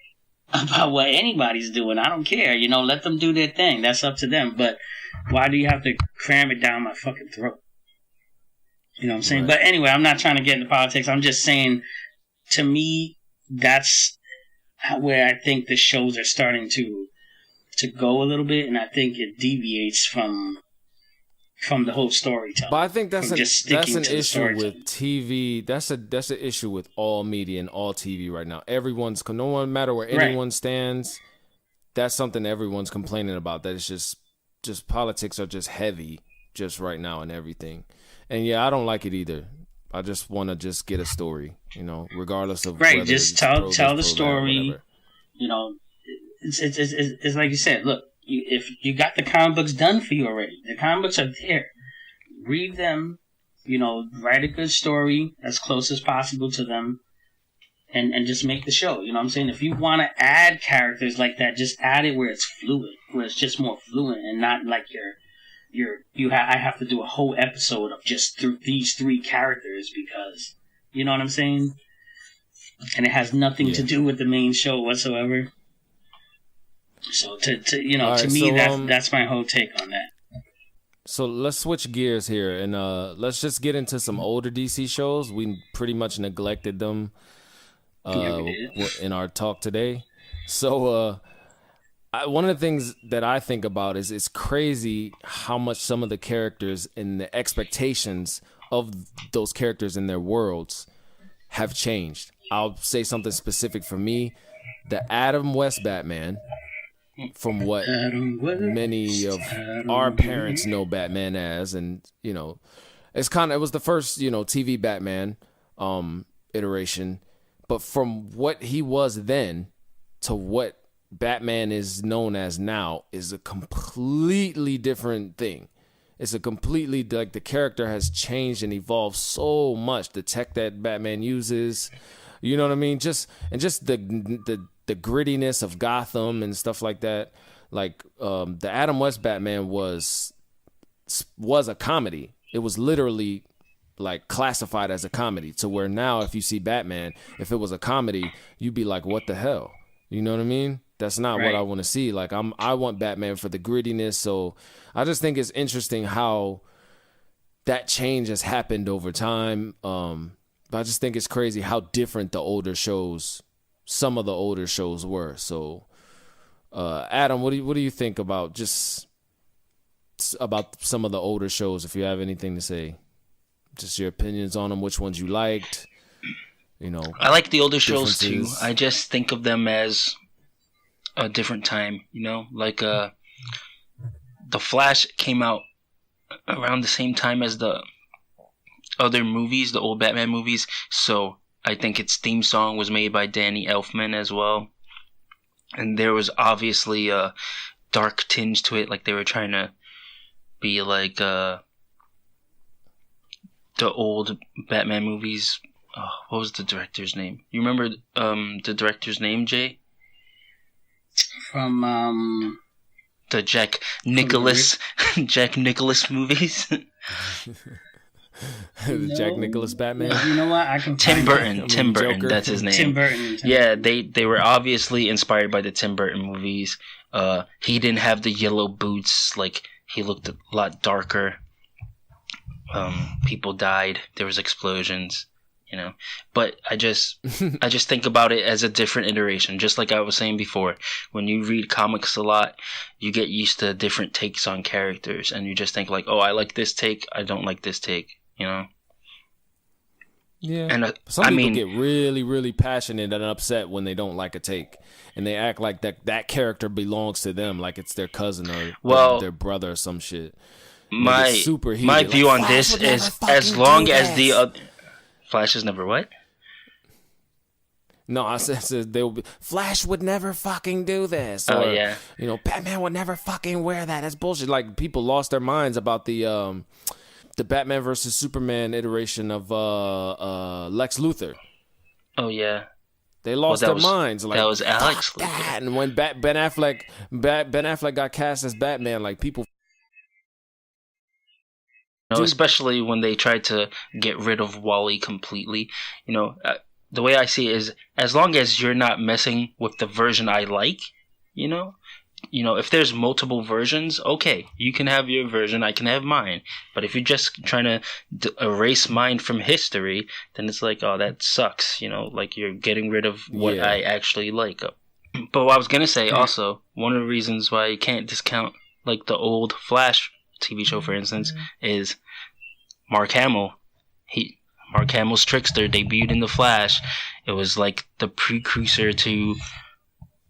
about what anybody's doing. I don't care. Let them do their thing. That's up to them. But why do you have to cram it down my fucking throat? You know what I'm saying? Right. But anyway, I'm not trying to get into politics. I'm just saying, to me, that's where I think the shows are starting to go a little bit, and I think it deviates from the whole storytelling. But I think that's an issue with TV. That's an issue with all media and all TV right now. No one matter where anyone stands. That's something everyone's complaining about. That it's just politics are just heavy just right now and everything. And yeah, I don't like it either. I just want to just get a story, regardless of whether just tell the story. It's like you said. Look. If you got the comic books done for you already, the comic books are there. Read them, write a good story as close as possible to them, and just make the show. You know what I'm saying? If you want to add characters like that, just add it where it's fluid, where it's just more fluent, and not like I have to do a whole episode of just through these 3 characters because, you know what I'm saying? And it has nothing to do with the main show whatsoever. So to me, that's my whole take on that. So let's switch gears here and let's just get into some older DC shows. We pretty much neglected them in our talk today. So one of the things that I think about is it's crazy how much some of the characters and the expectations of those characters in their worlds have changed. I'll say something specific for me. The Adam West Batman, from what many of our parents know Batman as, and it was the first TV Batman iteration, but from what he was then to what Batman is known as now is a completely different thing. It's a completely, like, the character has changed and evolved so much. The tech that Batman uses, you know what I mean? Just the grittiness of Gotham and stuff like that. Like, the Adam West Batman was a comedy. It was literally like classified as a comedy, to where now if you see Batman, if it was a comedy, you'd be like, what the hell? You know what I mean? That's not what I want to see. Like, I want Batman for the grittiness. So I just think it's interesting how that change has happened over time. But I just think it's crazy how different some of the older shows were. So, Adam, what do you think about some of the older shows? If you have anything to say, just your opinions on them, which ones you liked. I like the older shows too. I just think of them as a different time. Like The Flash came out around the same time as the other movies, the old Batman movies. So I think its theme song was made by Danny Elfman as well. And there was obviously a dark tinge to it, like they were trying to be like the old Batman movies. Oh, what was the director's name? You remember the director's name, Jay? From the Jack Nicklaus movies. The Jack Nicklaus Batman. You know what? I can Tim Burton. Tim Burton. Joker. That's his name. Tim Burton. Yeah, they were obviously inspired by the Tim Burton movies. He didn't have the yellow boots. Like, he looked a lot darker. People died. There was explosions. But I just think about it as a different iteration. Just like I was saying before, when you read comics a lot, you get used to different takes on characters, and you just think like, oh, I like this take, I don't like this take. you know. Yeah, And some people get really, really passionate and upset when they don't like a take, and they act like that character belongs to them, like it's their cousin or their brother or some shit. My view on this is as long as the Flash is never what? No, I said they will be. Flash would never fucking do this. Or, Oh yeah. You know, Batman would never fucking wear that. That's bullshit. Like people lost their minds about the Batman versus Superman iteration of Lex Luthor. Oh yeah. They lost their minds. Like that was Alex fuck that. And when Ben Affleck got cast as Batman, like people. You know, especially when they tried to get rid of Wally completely. You know, the way I see it is, as long as you're not messing with the version I like, you know, if there's multiple versions, okay, you can have your version, I can have mine. But if you're just trying to erase mine from history, then it's like, oh, that sucks. You know, like you're getting rid of what I actually like. But what I was gonna say also, one of the reasons why you can't discount like the old Flash TV show, for instance, is Mark Hamill. Mark Hamill's Trickster debuted in The Flash. It was like the precursor to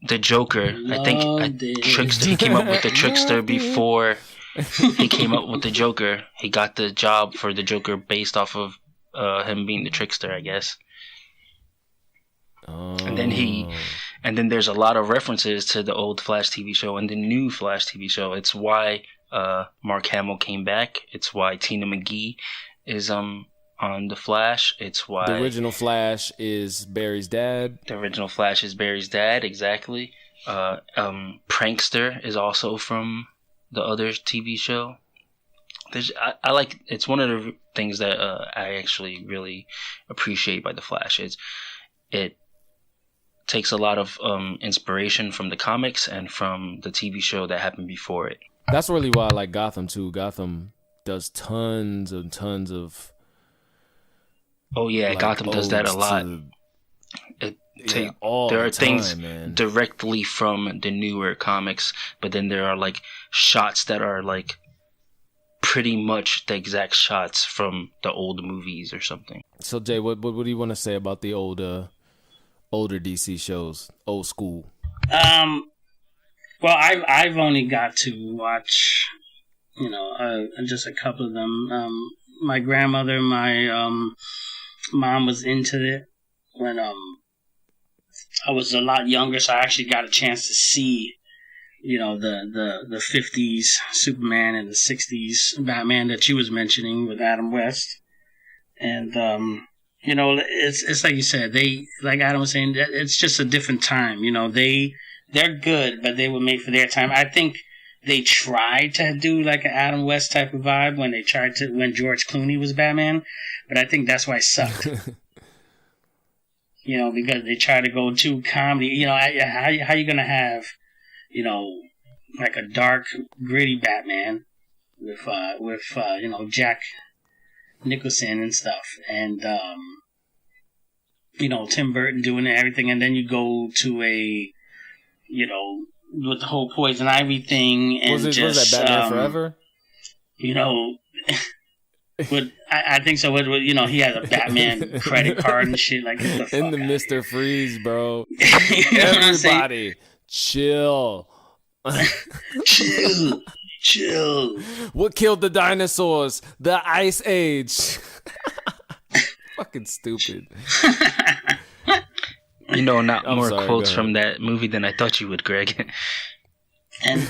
the Joker. I think Trickster. He came up with the Trickster before he came up with the Joker. He got the job for the Joker based off of him being the Trickster, I guess. And then there's a lot of references to the old Flash TV show and the new Flash TV show. It's why Mark Hamill came back. It's why Tina McGee is on The Flash. It's why the original Flash is Barry's dad. The original Flash is Barry's dad, exactly. Prankster is also from the other TV show. I like. It's one of the things that I actually really appreciate by The Flash. It takes a lot of inspiration from the comics and from the TV show that happened before it. That's really why I like Gotham too. Gotham does tons and tons of. Oh yeah, like Gotham does that a lot. There are things directly from the newer comics, but then there are like shots that are like pretty much the exact shots from the old movies or something. So Jay, what do you want to say about the older DC shows, old school? Well, I've only got to watch, just a couple of them. My grandmother, my mom was into it when I was a lot younger, so I actually got a chance to see, the 50s Superman and the 60s Batman that you was mentioning with Adam West. And it's like you said, like Adam was saying, it's just a different time. They're good, but they were made for their time. I think they tried to do like an Adam West type of vibe when George Clooney was Batman, but I think that's why it sucked. Because they try to go too comedy. How you gonna have, like a dark, gritty Batman with Jack Nicholson and stuff, and Tim Burton doing everything, and then you go to a with the whole Poison Ivy thing, and was that Batman Forever? I think so. He has a Batman credit card and shit like that. In the Mr. Freeze, bro. Everybody, chill. Chill. What killed the dinosaurs? The Ice Age. Fucking stupid. Not more quotes from that movie than I thought you would, Greg. And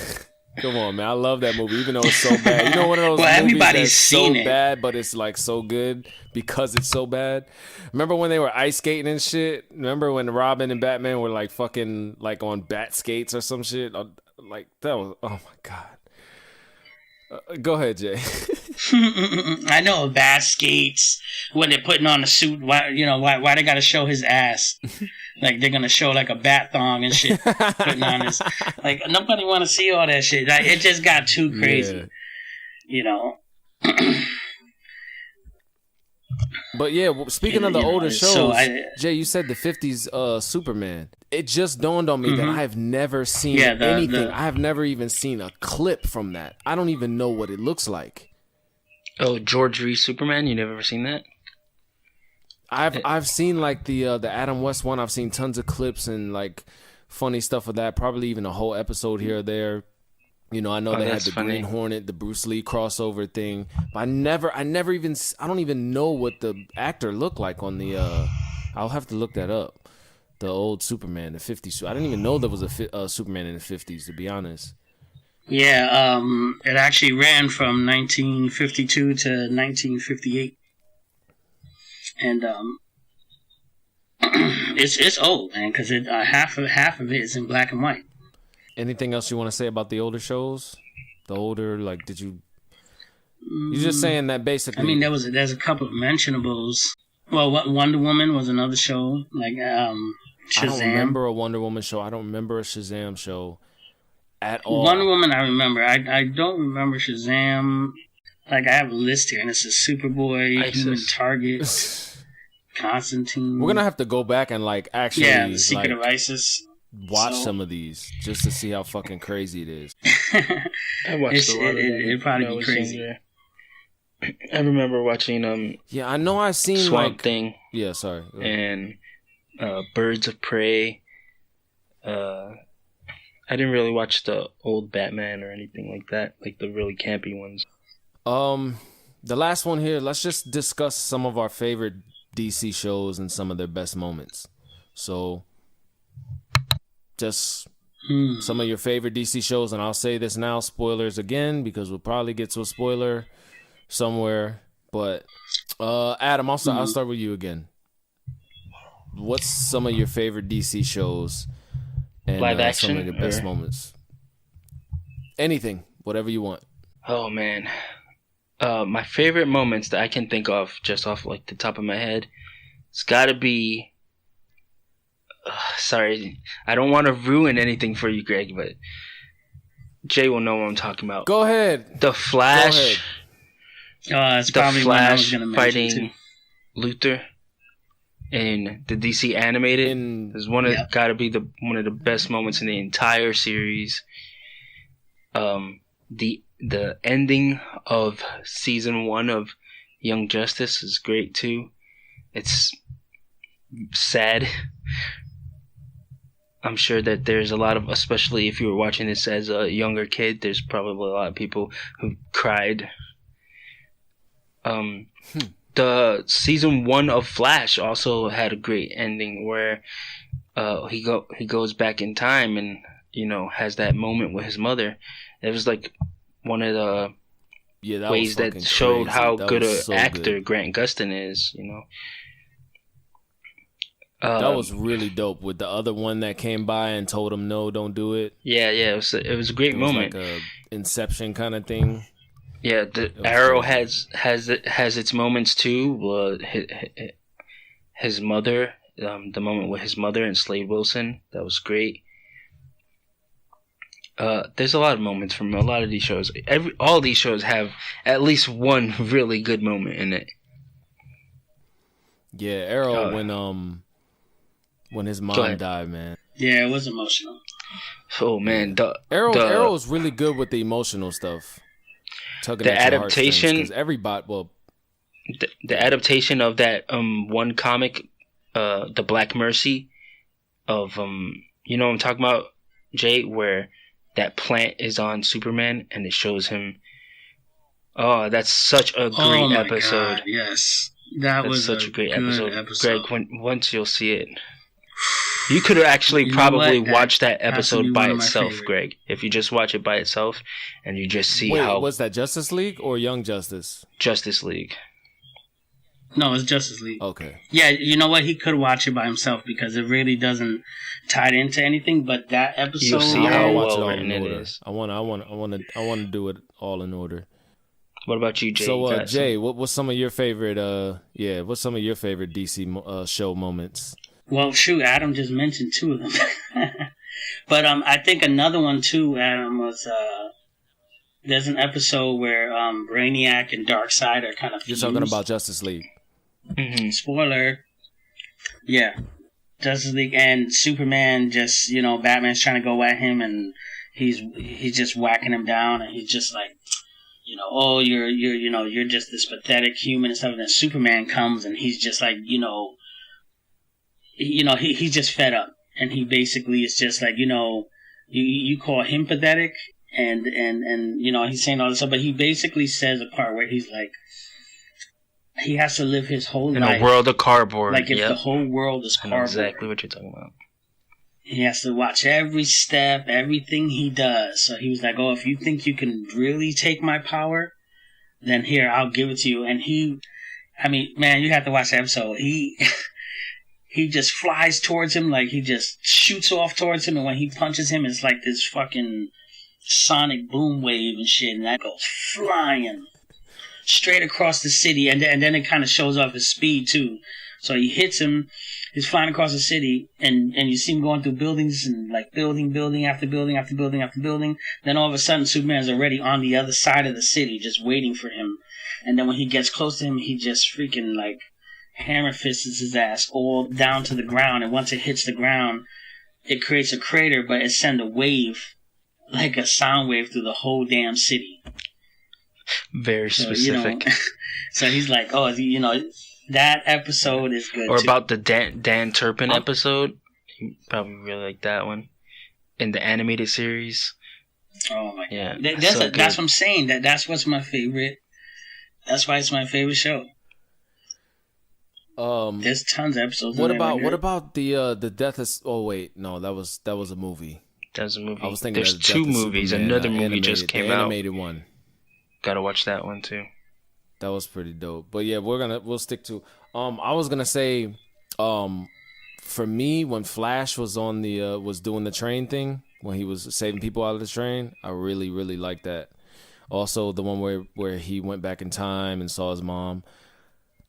come on, man. I love that movie, even though it's so bad. One of those movies that's so bad, but it's like so good because it's so bad. Remember when they were ice skating and shit? Remember when Robin and Batman were like fucking like on bat skates or some shit? Like that was, oh my God. Go ahead, Jay. I know bat skates when they're putting on a suit. Why they gotta show his ass? Like they're gonna show like a bat thong and shit. Putting on his, like nobody want to see all that shit. Like, it just got too crazy, But yeah, speaking of the older shows, Jay, you said the 50s Superman. It just dawned on me that I have never seen anything. I have never even seen a clip from that. I don't even know what it looks like. Oh, George Reese Superman. You never ever seen that? I've seen like the Adam West one. I've seen tons of clips and like funny stuff of that. Probably even a whole episode here or there. You know, I know they had the funny. Green Hornet, the Bruce Lee crossover thing. But I don't even know what the actor looked like on the. I'll have to look that up. The old Superman, the 50s. I didn't even know there was a Superman in the 50s, to be honest. Yeah, it actually ran from 1952 to 1958, and it's old, man, because half of it is in black and white. Anything else you want to say about the older shows? The older, like, did you? You're just saying that basically. I mean, there's a couple of mentionables. Well, Wonder Woman was another show, like Shazam. I don't remember a Wonder Woman show. I don't remember a Shazam show at all. Wonder Woman, I remember. I don't remember Shazam. Like, I have a list here, and it's a Superboy, Human Target, Constantine. We're gonna have to go back and like actually, the Secret of Isis. Watch some of these just to see how fucking crazy it is. I watched a lot of them. It'd probably be crazy. Younger. I remember watching Yeah, I know I've seen Swamp Thing. Yeah, sorry. And Birds of Prey. I didn't really watch the old Batman or anything like that, like the really campy ones. The last one here, let's just discuss some of our favorite DC shows and some of their best moments. So, just some of your favorite DC shows, and I'll say this now, spoilers again, because we'll probably get to a spoiler somewhere. But Adam, I'll start with you again. What's some of your favorite DC shows and live action, some of your best moments? Anything, whatever you want. Oh man, my favorite moments that I can think of just off like the top of my head, it's got to be. Sorry, I don't want to ruin anything for you, Greg, but Jay will know what I'm talking about. Go ahead. The Flash. It's probably one I was going to mention fighting too. Luther in the DC animated is got to be one of the best moments in the entire series. The ending of season 1 of Young Justice is great too. It's sad. I'm sure that there's a lot of, especially if you were watching this as a younger kid, there's probably a lot of people who cried. The season 1 of Flash also had a great ending where he goes back in time and has that moment with his mother. It was like one of the ways that showed how good an actor Grant Gustin is. That was really dope. With the other one that came by and told him no, don't do it. Yeah, it was a great moment. Like a Inception kind of thing. Yeah, the Arrow has its moments too. His mother, the moment with his mother and Slade Wilson, that was great. There's a lot of moments from a lot of these shows. All these shows have at least one really good moment in it. Yeah, Arrow when his mom died, man. Yeah, it was emotional. Oh man, Arrow was really good with the emotional stuff. The adaptation, because the adaptation of that one comic, the Black Mercy, of you know what I'm talking about, Jay, where that plant is on Superman and it shows him. Oh, that's such a great episode. God, yes, that's was such a great episode. Greg, once you'll see it. You could actually probably watch that episode by itself, Greg. If you just watch it by itself and you just see how... was that Justice League or Young Justice? Justice League. No, it's Justice League. Okay. Yeah, you know what? He could watch it by himself because it really doesn't tie into anything. But that episode, you'll see how well written it is. I want to do it all in order. What about you, Jay? So, Jay, what's some of your favorite? What's some of your favorite DC show moments? Well, shoot, Adam just mentioned 2 of them. But I think another one too, Adam, was there's an episode where Brainiac and Darkseid are kind of fused. You're talking about Justice League. Mm-hmm. Spoiler. Yeah. Justice League and Superman just, Batman's trying to go at him and he's just whacking him down and he's just like, oh, you're just this pathetic human and stuff. And then Superman comes and he's just like, he's just fed up. And he basically is just like, you call him pathetic and he's saying all this stuff. But he basically says a part where he's like, he has to live his whole life in a world of cardboard. Like if the whole world is cardboard. Exactly what you're talking about. He has to watch every step, everything he does. So he was like, oh, if you think you can really take my power, then here, I'll give it to you. And you have to watch the episode. He just flies towards him, like he just shoots off towards him. And when he punches him, it's like this fucking sonic boom wave and shit. And that goes flying straight across the city. And then it kind of shows off his speed, too. So he hits him. He's flying across the city, and you see him going through buildings and like building after building after building after building. Then all of a sudden, Superman's already on the other side of the city, just waiting for him. And then when he gets close to him, he just freaking like hammer fists his ass all down to the ground. And once it hits the ground, it creates a crater, but it sends a wave, like a sound wave, through the whole damn city. Very specific. So he's like, oh, that episode is good. Or too. about the Dan Turpin episode. You probably really like that one. In the animated series. Oh my god. Yeah. That's what I'm saying. That's what's my favorite. That's why it's my favorite show. There's tons of episodes. What about the death of? Oh wait, no, that was a movie. That was a movie. I was thinking there's two movies. Superman, another movie just came out. Animated one. Gotta watch that one too. That was pretty dope. But yeah, we'll stick to. I was gonna say, for me, when Flash was on was doing the train thing, when he was saving people out of the train, I really, really liked that. Also, the one where he went back in time and saw his mom,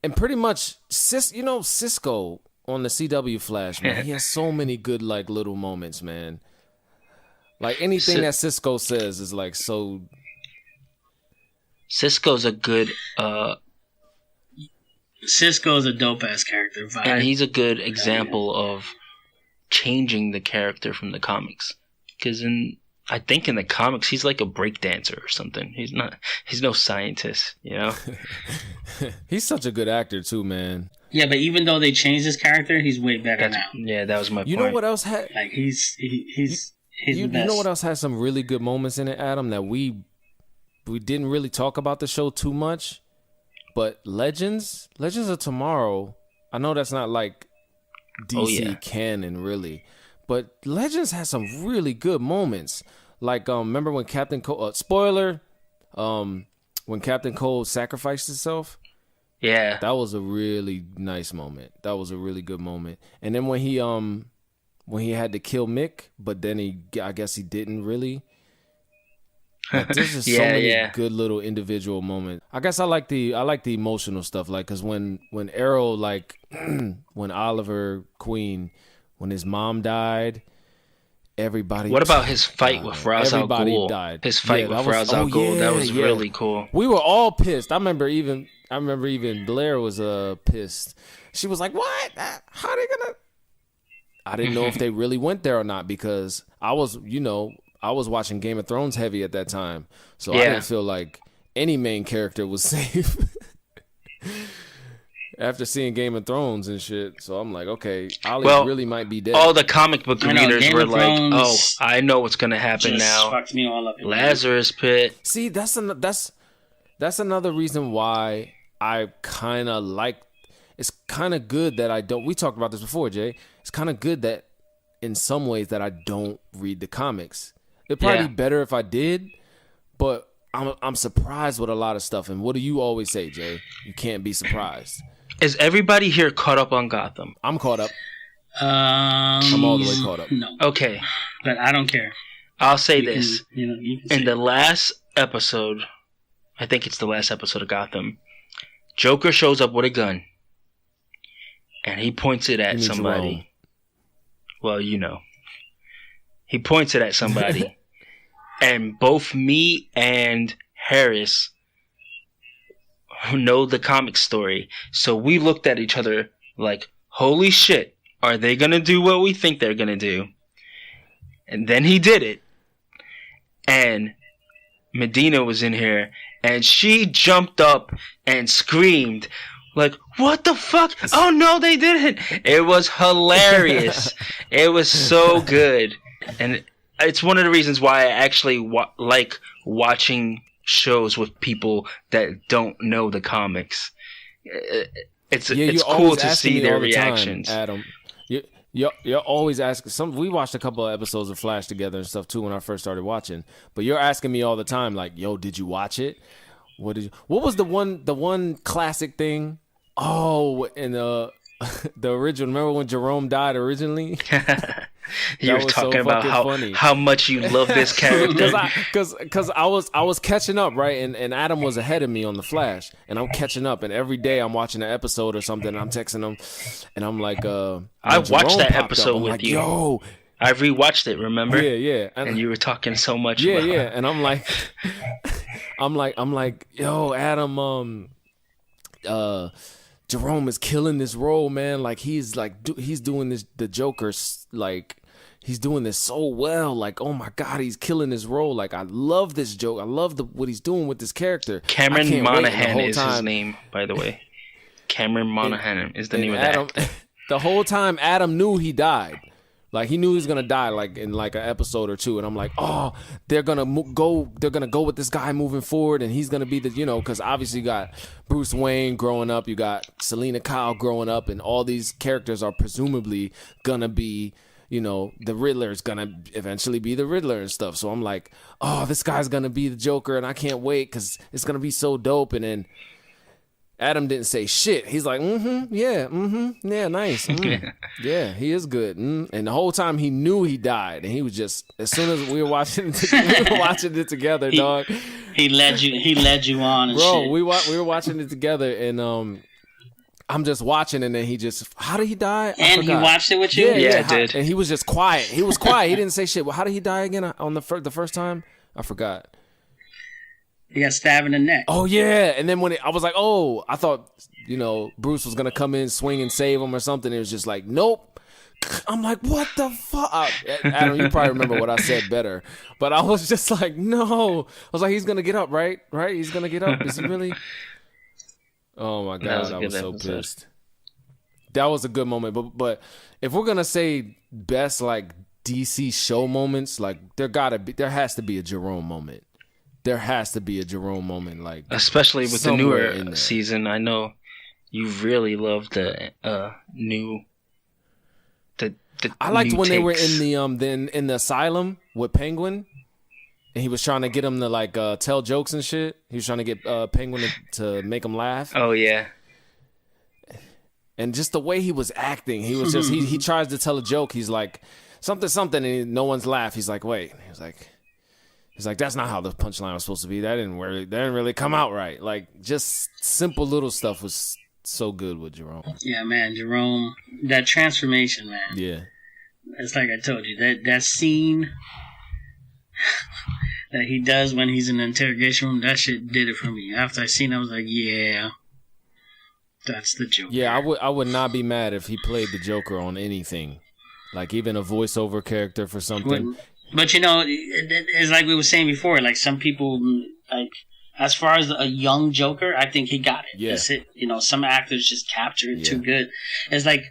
and pretty much Cisco on the CW Flash, man, he has so many good like little moments, man. Like anything that Cisco says is like so. Cisco's a good Cisco's a dope ass character. And he's a good example of changing the character from the comics. Because I think in the comics he's like a breakdancer or something. He's no scientist, He's such a good actor too, man. Yeah, but even though they changed his character, he's way better now. Yeah, that was my point. You know what else had like he's the best. You know what else had some really good moments in it, Adam, that we didn't really talk about the show too much, but Legends of Tomorrow, I know that's not like DC canon really, but Legends has some really good moments. Like, remember when Captain Cold, spoiler, when Captain Cold sacrificed himself? Yeah. That was a really nice moment. That was a really good moment. And then when he had to kill Mick, but then I guess he didn't really. Like, there's just so many good little individual moments. I guess I like the emotional stuff, like, because when Arrow, like when Oliver Queen, when his mom died, everybody. What about his fight with Ra's al Ghul? Everybody died. His fight with Ra's al Ghul, that was really cool. We were all pissed. I remember even Blair was pissed. She was like, "What? How they gonna?" I didn't know if they really went there or not, because I was watching Game of Thrones heavy at that time. So I didn't feel like any main character was safe after seeing Game of Thrones and shit. So I'm like, okay, Ollie really might be dead. All the comic book readers were like, oh, I know what's going to happen now. Fucked me all up. Lazarus Pit. See, that's another reason why I kind of like. It's kind of good that I don't. We talked about this before, Jay. It's kind of good that in some ways that I don't read the comics. It'd probably be better if I did, but I'm surprised with a lot of stuff. And what do you always say, Jay? You can't be surprised. Is everybody here caught up on Gotham? I'm caught up. I'm all the way caught up. No. Okay. But I don't care. I'll say this. You can in the last episode, I think it's the last episode of Gotham, Joker shows up with a gun. And he points it at somebody. Well, He points it at somebody. And both me and Harris know the comic story. So we looked at each other like, holy shit, are they going to do what we think they're going to do? And then he did it. And Medina was in here. and she jumped up and screamed. Like, what the fuck? Oh no, they didn't. It was hilarious. It was so good. And it's one of the reasons why I actually like watching shows with people that don't know the comics. It's cool to see their reactions. Adam, you're always asking. We watched a couple of episodes of Flash together and stuff too when I first started watching. But you're asking me all the time, like, "Yo, did you watch it? What was the one classic thing? Oh, in the original. Remember when Jerome died originally? You were talking about how much you love this character. Because I was catching up, right? And Adam was ahead of me on the Flash, and I'm catching up. And every day I'm watching an episode or something, and I'm texting him, and I'm like, I watched that episode with like, you. Yo, I rewatched it. Remember? Yeah. And you were talking so much. Yeah. And I'm like, yo, Adam, Jerome is killing this role, man. Like he's doing this, the Joker's like he's doing this so well. Like, oh my God, he's killing this role. Like, I love this joke. I love what he's doing with this character. Cameron Monaghan is his name, by the way. Cameron Monaghan is the name of that. The whole time, Adam knew he died. Like, he knew he was gonna die, like in like an episode or two, and I'm like, oh, they're gonna go with this guy moving forward, and he's gonna be the, because obviously you got Bruce Wayne growing up, you got Selena Kyle growing up, and all these characters are presumably gonna be, the Riddler is gonna eventually be the Riddler and stuff. So I'm like, oh, this guy's gonna be the Joker, and I can't wait because it's gonna be so dope. And then Adam didn't say shit. He's like, yeah, nice. Yeah, he is good. And the whole time he knew he died, and he was just, as soon as we were watching it, together, dog. He led you on, and bro. Shit. We were watching it together, and I'm just watching, and then he just, how did he die? And he watched it with you? Yeah, I did. And he was just quiet. He was quiet. He didn't say shit. Well, how did he die again on the first time? I forgot. He got stabbed in the neck. Oh, yeah. And then I was like, oh, I thought, Bruce was going to come in, swing, and save him or something. It was just like, nope. I'm like, what the fuck? Adam, you probably remember what I said better. But I was just like, no. I was like, he's going to get up, right? Right? He's going to get up. Is he really? Oh, my God. I was so pissed. That was a good moment. But if we're going to say best, like, DC show moments, like, there has to be a Jerome moment. There has to be a Jerome moment, like, especially with the newer season. I know you really love the new. I liked when takes. they were in the asylum with Penguin, and he was trying to get him to like tell jokes and shit. He was trying to get Penguin to make him laugh. Oh yeah. And just the way he was acting, he was just he tries to tell a joke. He's like something, and no one's laugh. He's like, wait. He's like, that's not how the punchline was supposed to be. That didn't really come out right. Like, just simple little stuff was so good with Jerome. Yeah, man, Jerome, that transformation, man. Yeah. It's like I told you, that scene that he does when he's in the interrogation room, that shit did it for me. After I seen it, I was like, yeah, that's the Joker. Yeah, I would not be mad if he played the Joker on anything. Like, even a voiceover character for something. But it's like we were saying before. Like, some people, like, as far as a young Joker, I think he got it. Yeah. That's it. Some actors just capture it too good. It's like,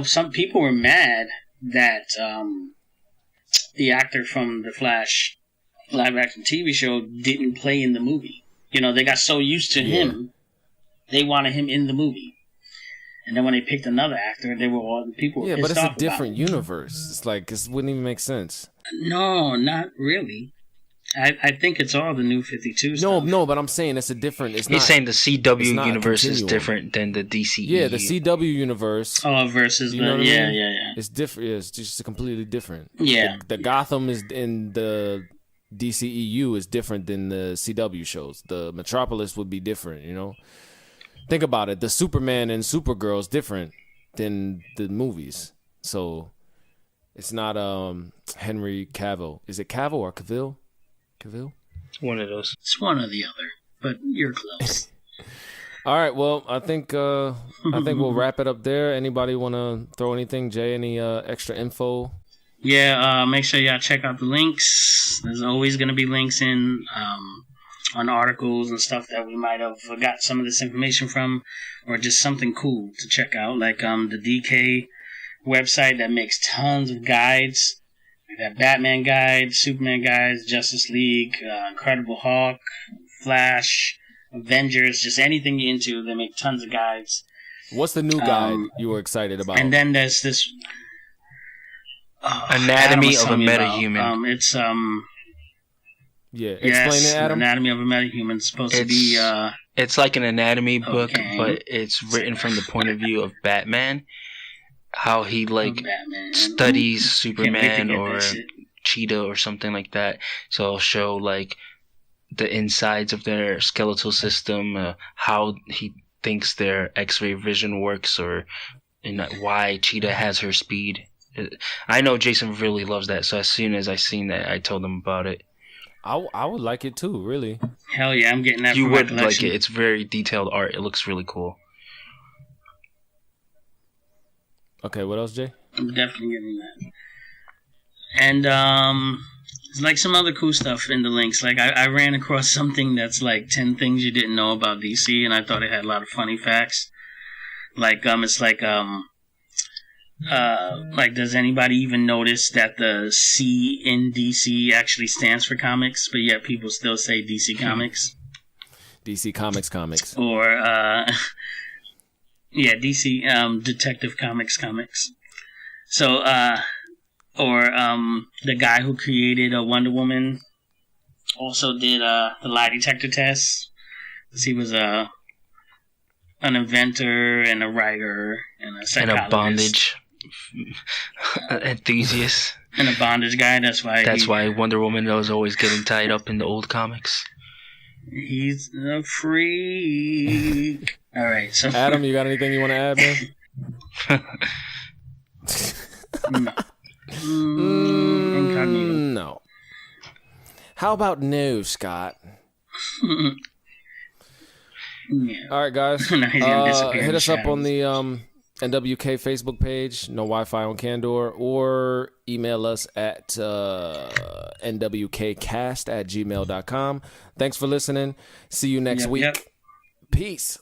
some people were mad that the actor from the Flash live action TV show didn't play in the movie. They got so used to him, they wanted him in the movie. And then when they picked another actor, people were pissed off. Yeah, but it's a different universe. It's like, it wouldn't even make sense. No, not really. I think it's all the new 52 stuff. No, but I'm saying it's a different. He's saying the CW universe is different than the DC. Yeah, the CW universe. Oh, versus yeah. It's different. Yeah, it's just completely different. Yeah, the Gotham is in the DCEU is different than the CW shows. The Metropolis would be different. Think about it. The Superman and Supergirl is different than the movies. So it's not Henry Cavill. Is it Cavill or Cavill? Cavill? One of those. It's one or the other, but you're close. All right. Well, I think we'll wrap it up there. Anybody want to throw anything, Jay? Any extra info? Yeah. Make sure y'all check out the links. There's always going to be links in on articles and stuff that we might have got some of this information from, or just something cool to check out, like the DK website that makes tons of guides. We got Batman guides, Superman guides, Justice League, Incredible Hulk, Flash, Avengers, just anything you're into. They make tons of guides. What's the new guide you were excited about? And then there's this Anatomy of a Metahuman. It's yeah, explain it, Adam. Anatomy of a Metahuman. It's supposed to be. It's like an anatomy book, but it's written from the point of view of Batman. How he studies Superman or Cheetah or something like that. So it'll show like the insides of their skeletal system, how he thinks their X-ray vision works, or why Cheetah has her speed. I know Jason really loves that, so as soon as I seen that, I told him about it. I would like it too, really. Hell yeah, I'm getting that. You for my would collection. like it. It's very detailed art. It looks really cool. Okay, what else, Jay? I'm definitely getting that. And there's like some other cool stuff in the links. Like I ran across something that's like 10 things you didn't know about DC, and I thought it had a lot of funny facts. Like it's like does anybody even notice that the C in DC actually stands for comics, but yet people still say DC Comics? DC Comics. Or yeah, DC Detective Comics. So or the guy who created Wonder Woman also did the lie detector test. He was an inventor and a writer and a psychologist. And a bondage enthusiast. And a bondage guy. That's why Wonder Woman was always getting tied up in the old comics. He's a freak. All right, so Adam, you got anything you want to add, man? No. How about no, Scott? Yeah. All right, guys. No, he's gonna disappear hit in us the up on shadows. the NWK Facebook page, No Wi-Fi on Kandor, or email us at nwkcast@gmail.com. Thanks for listening. See you next week. Yep. Peace.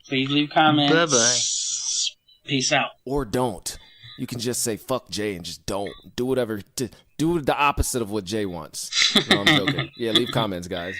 Please leave comments. Bye-bye. Peace out. Or don't. You can just say fuck Jay and just don't. Do whatever. Do the opposite of what Jay wants. No, I'm joking. Yeah, leave comments, guys.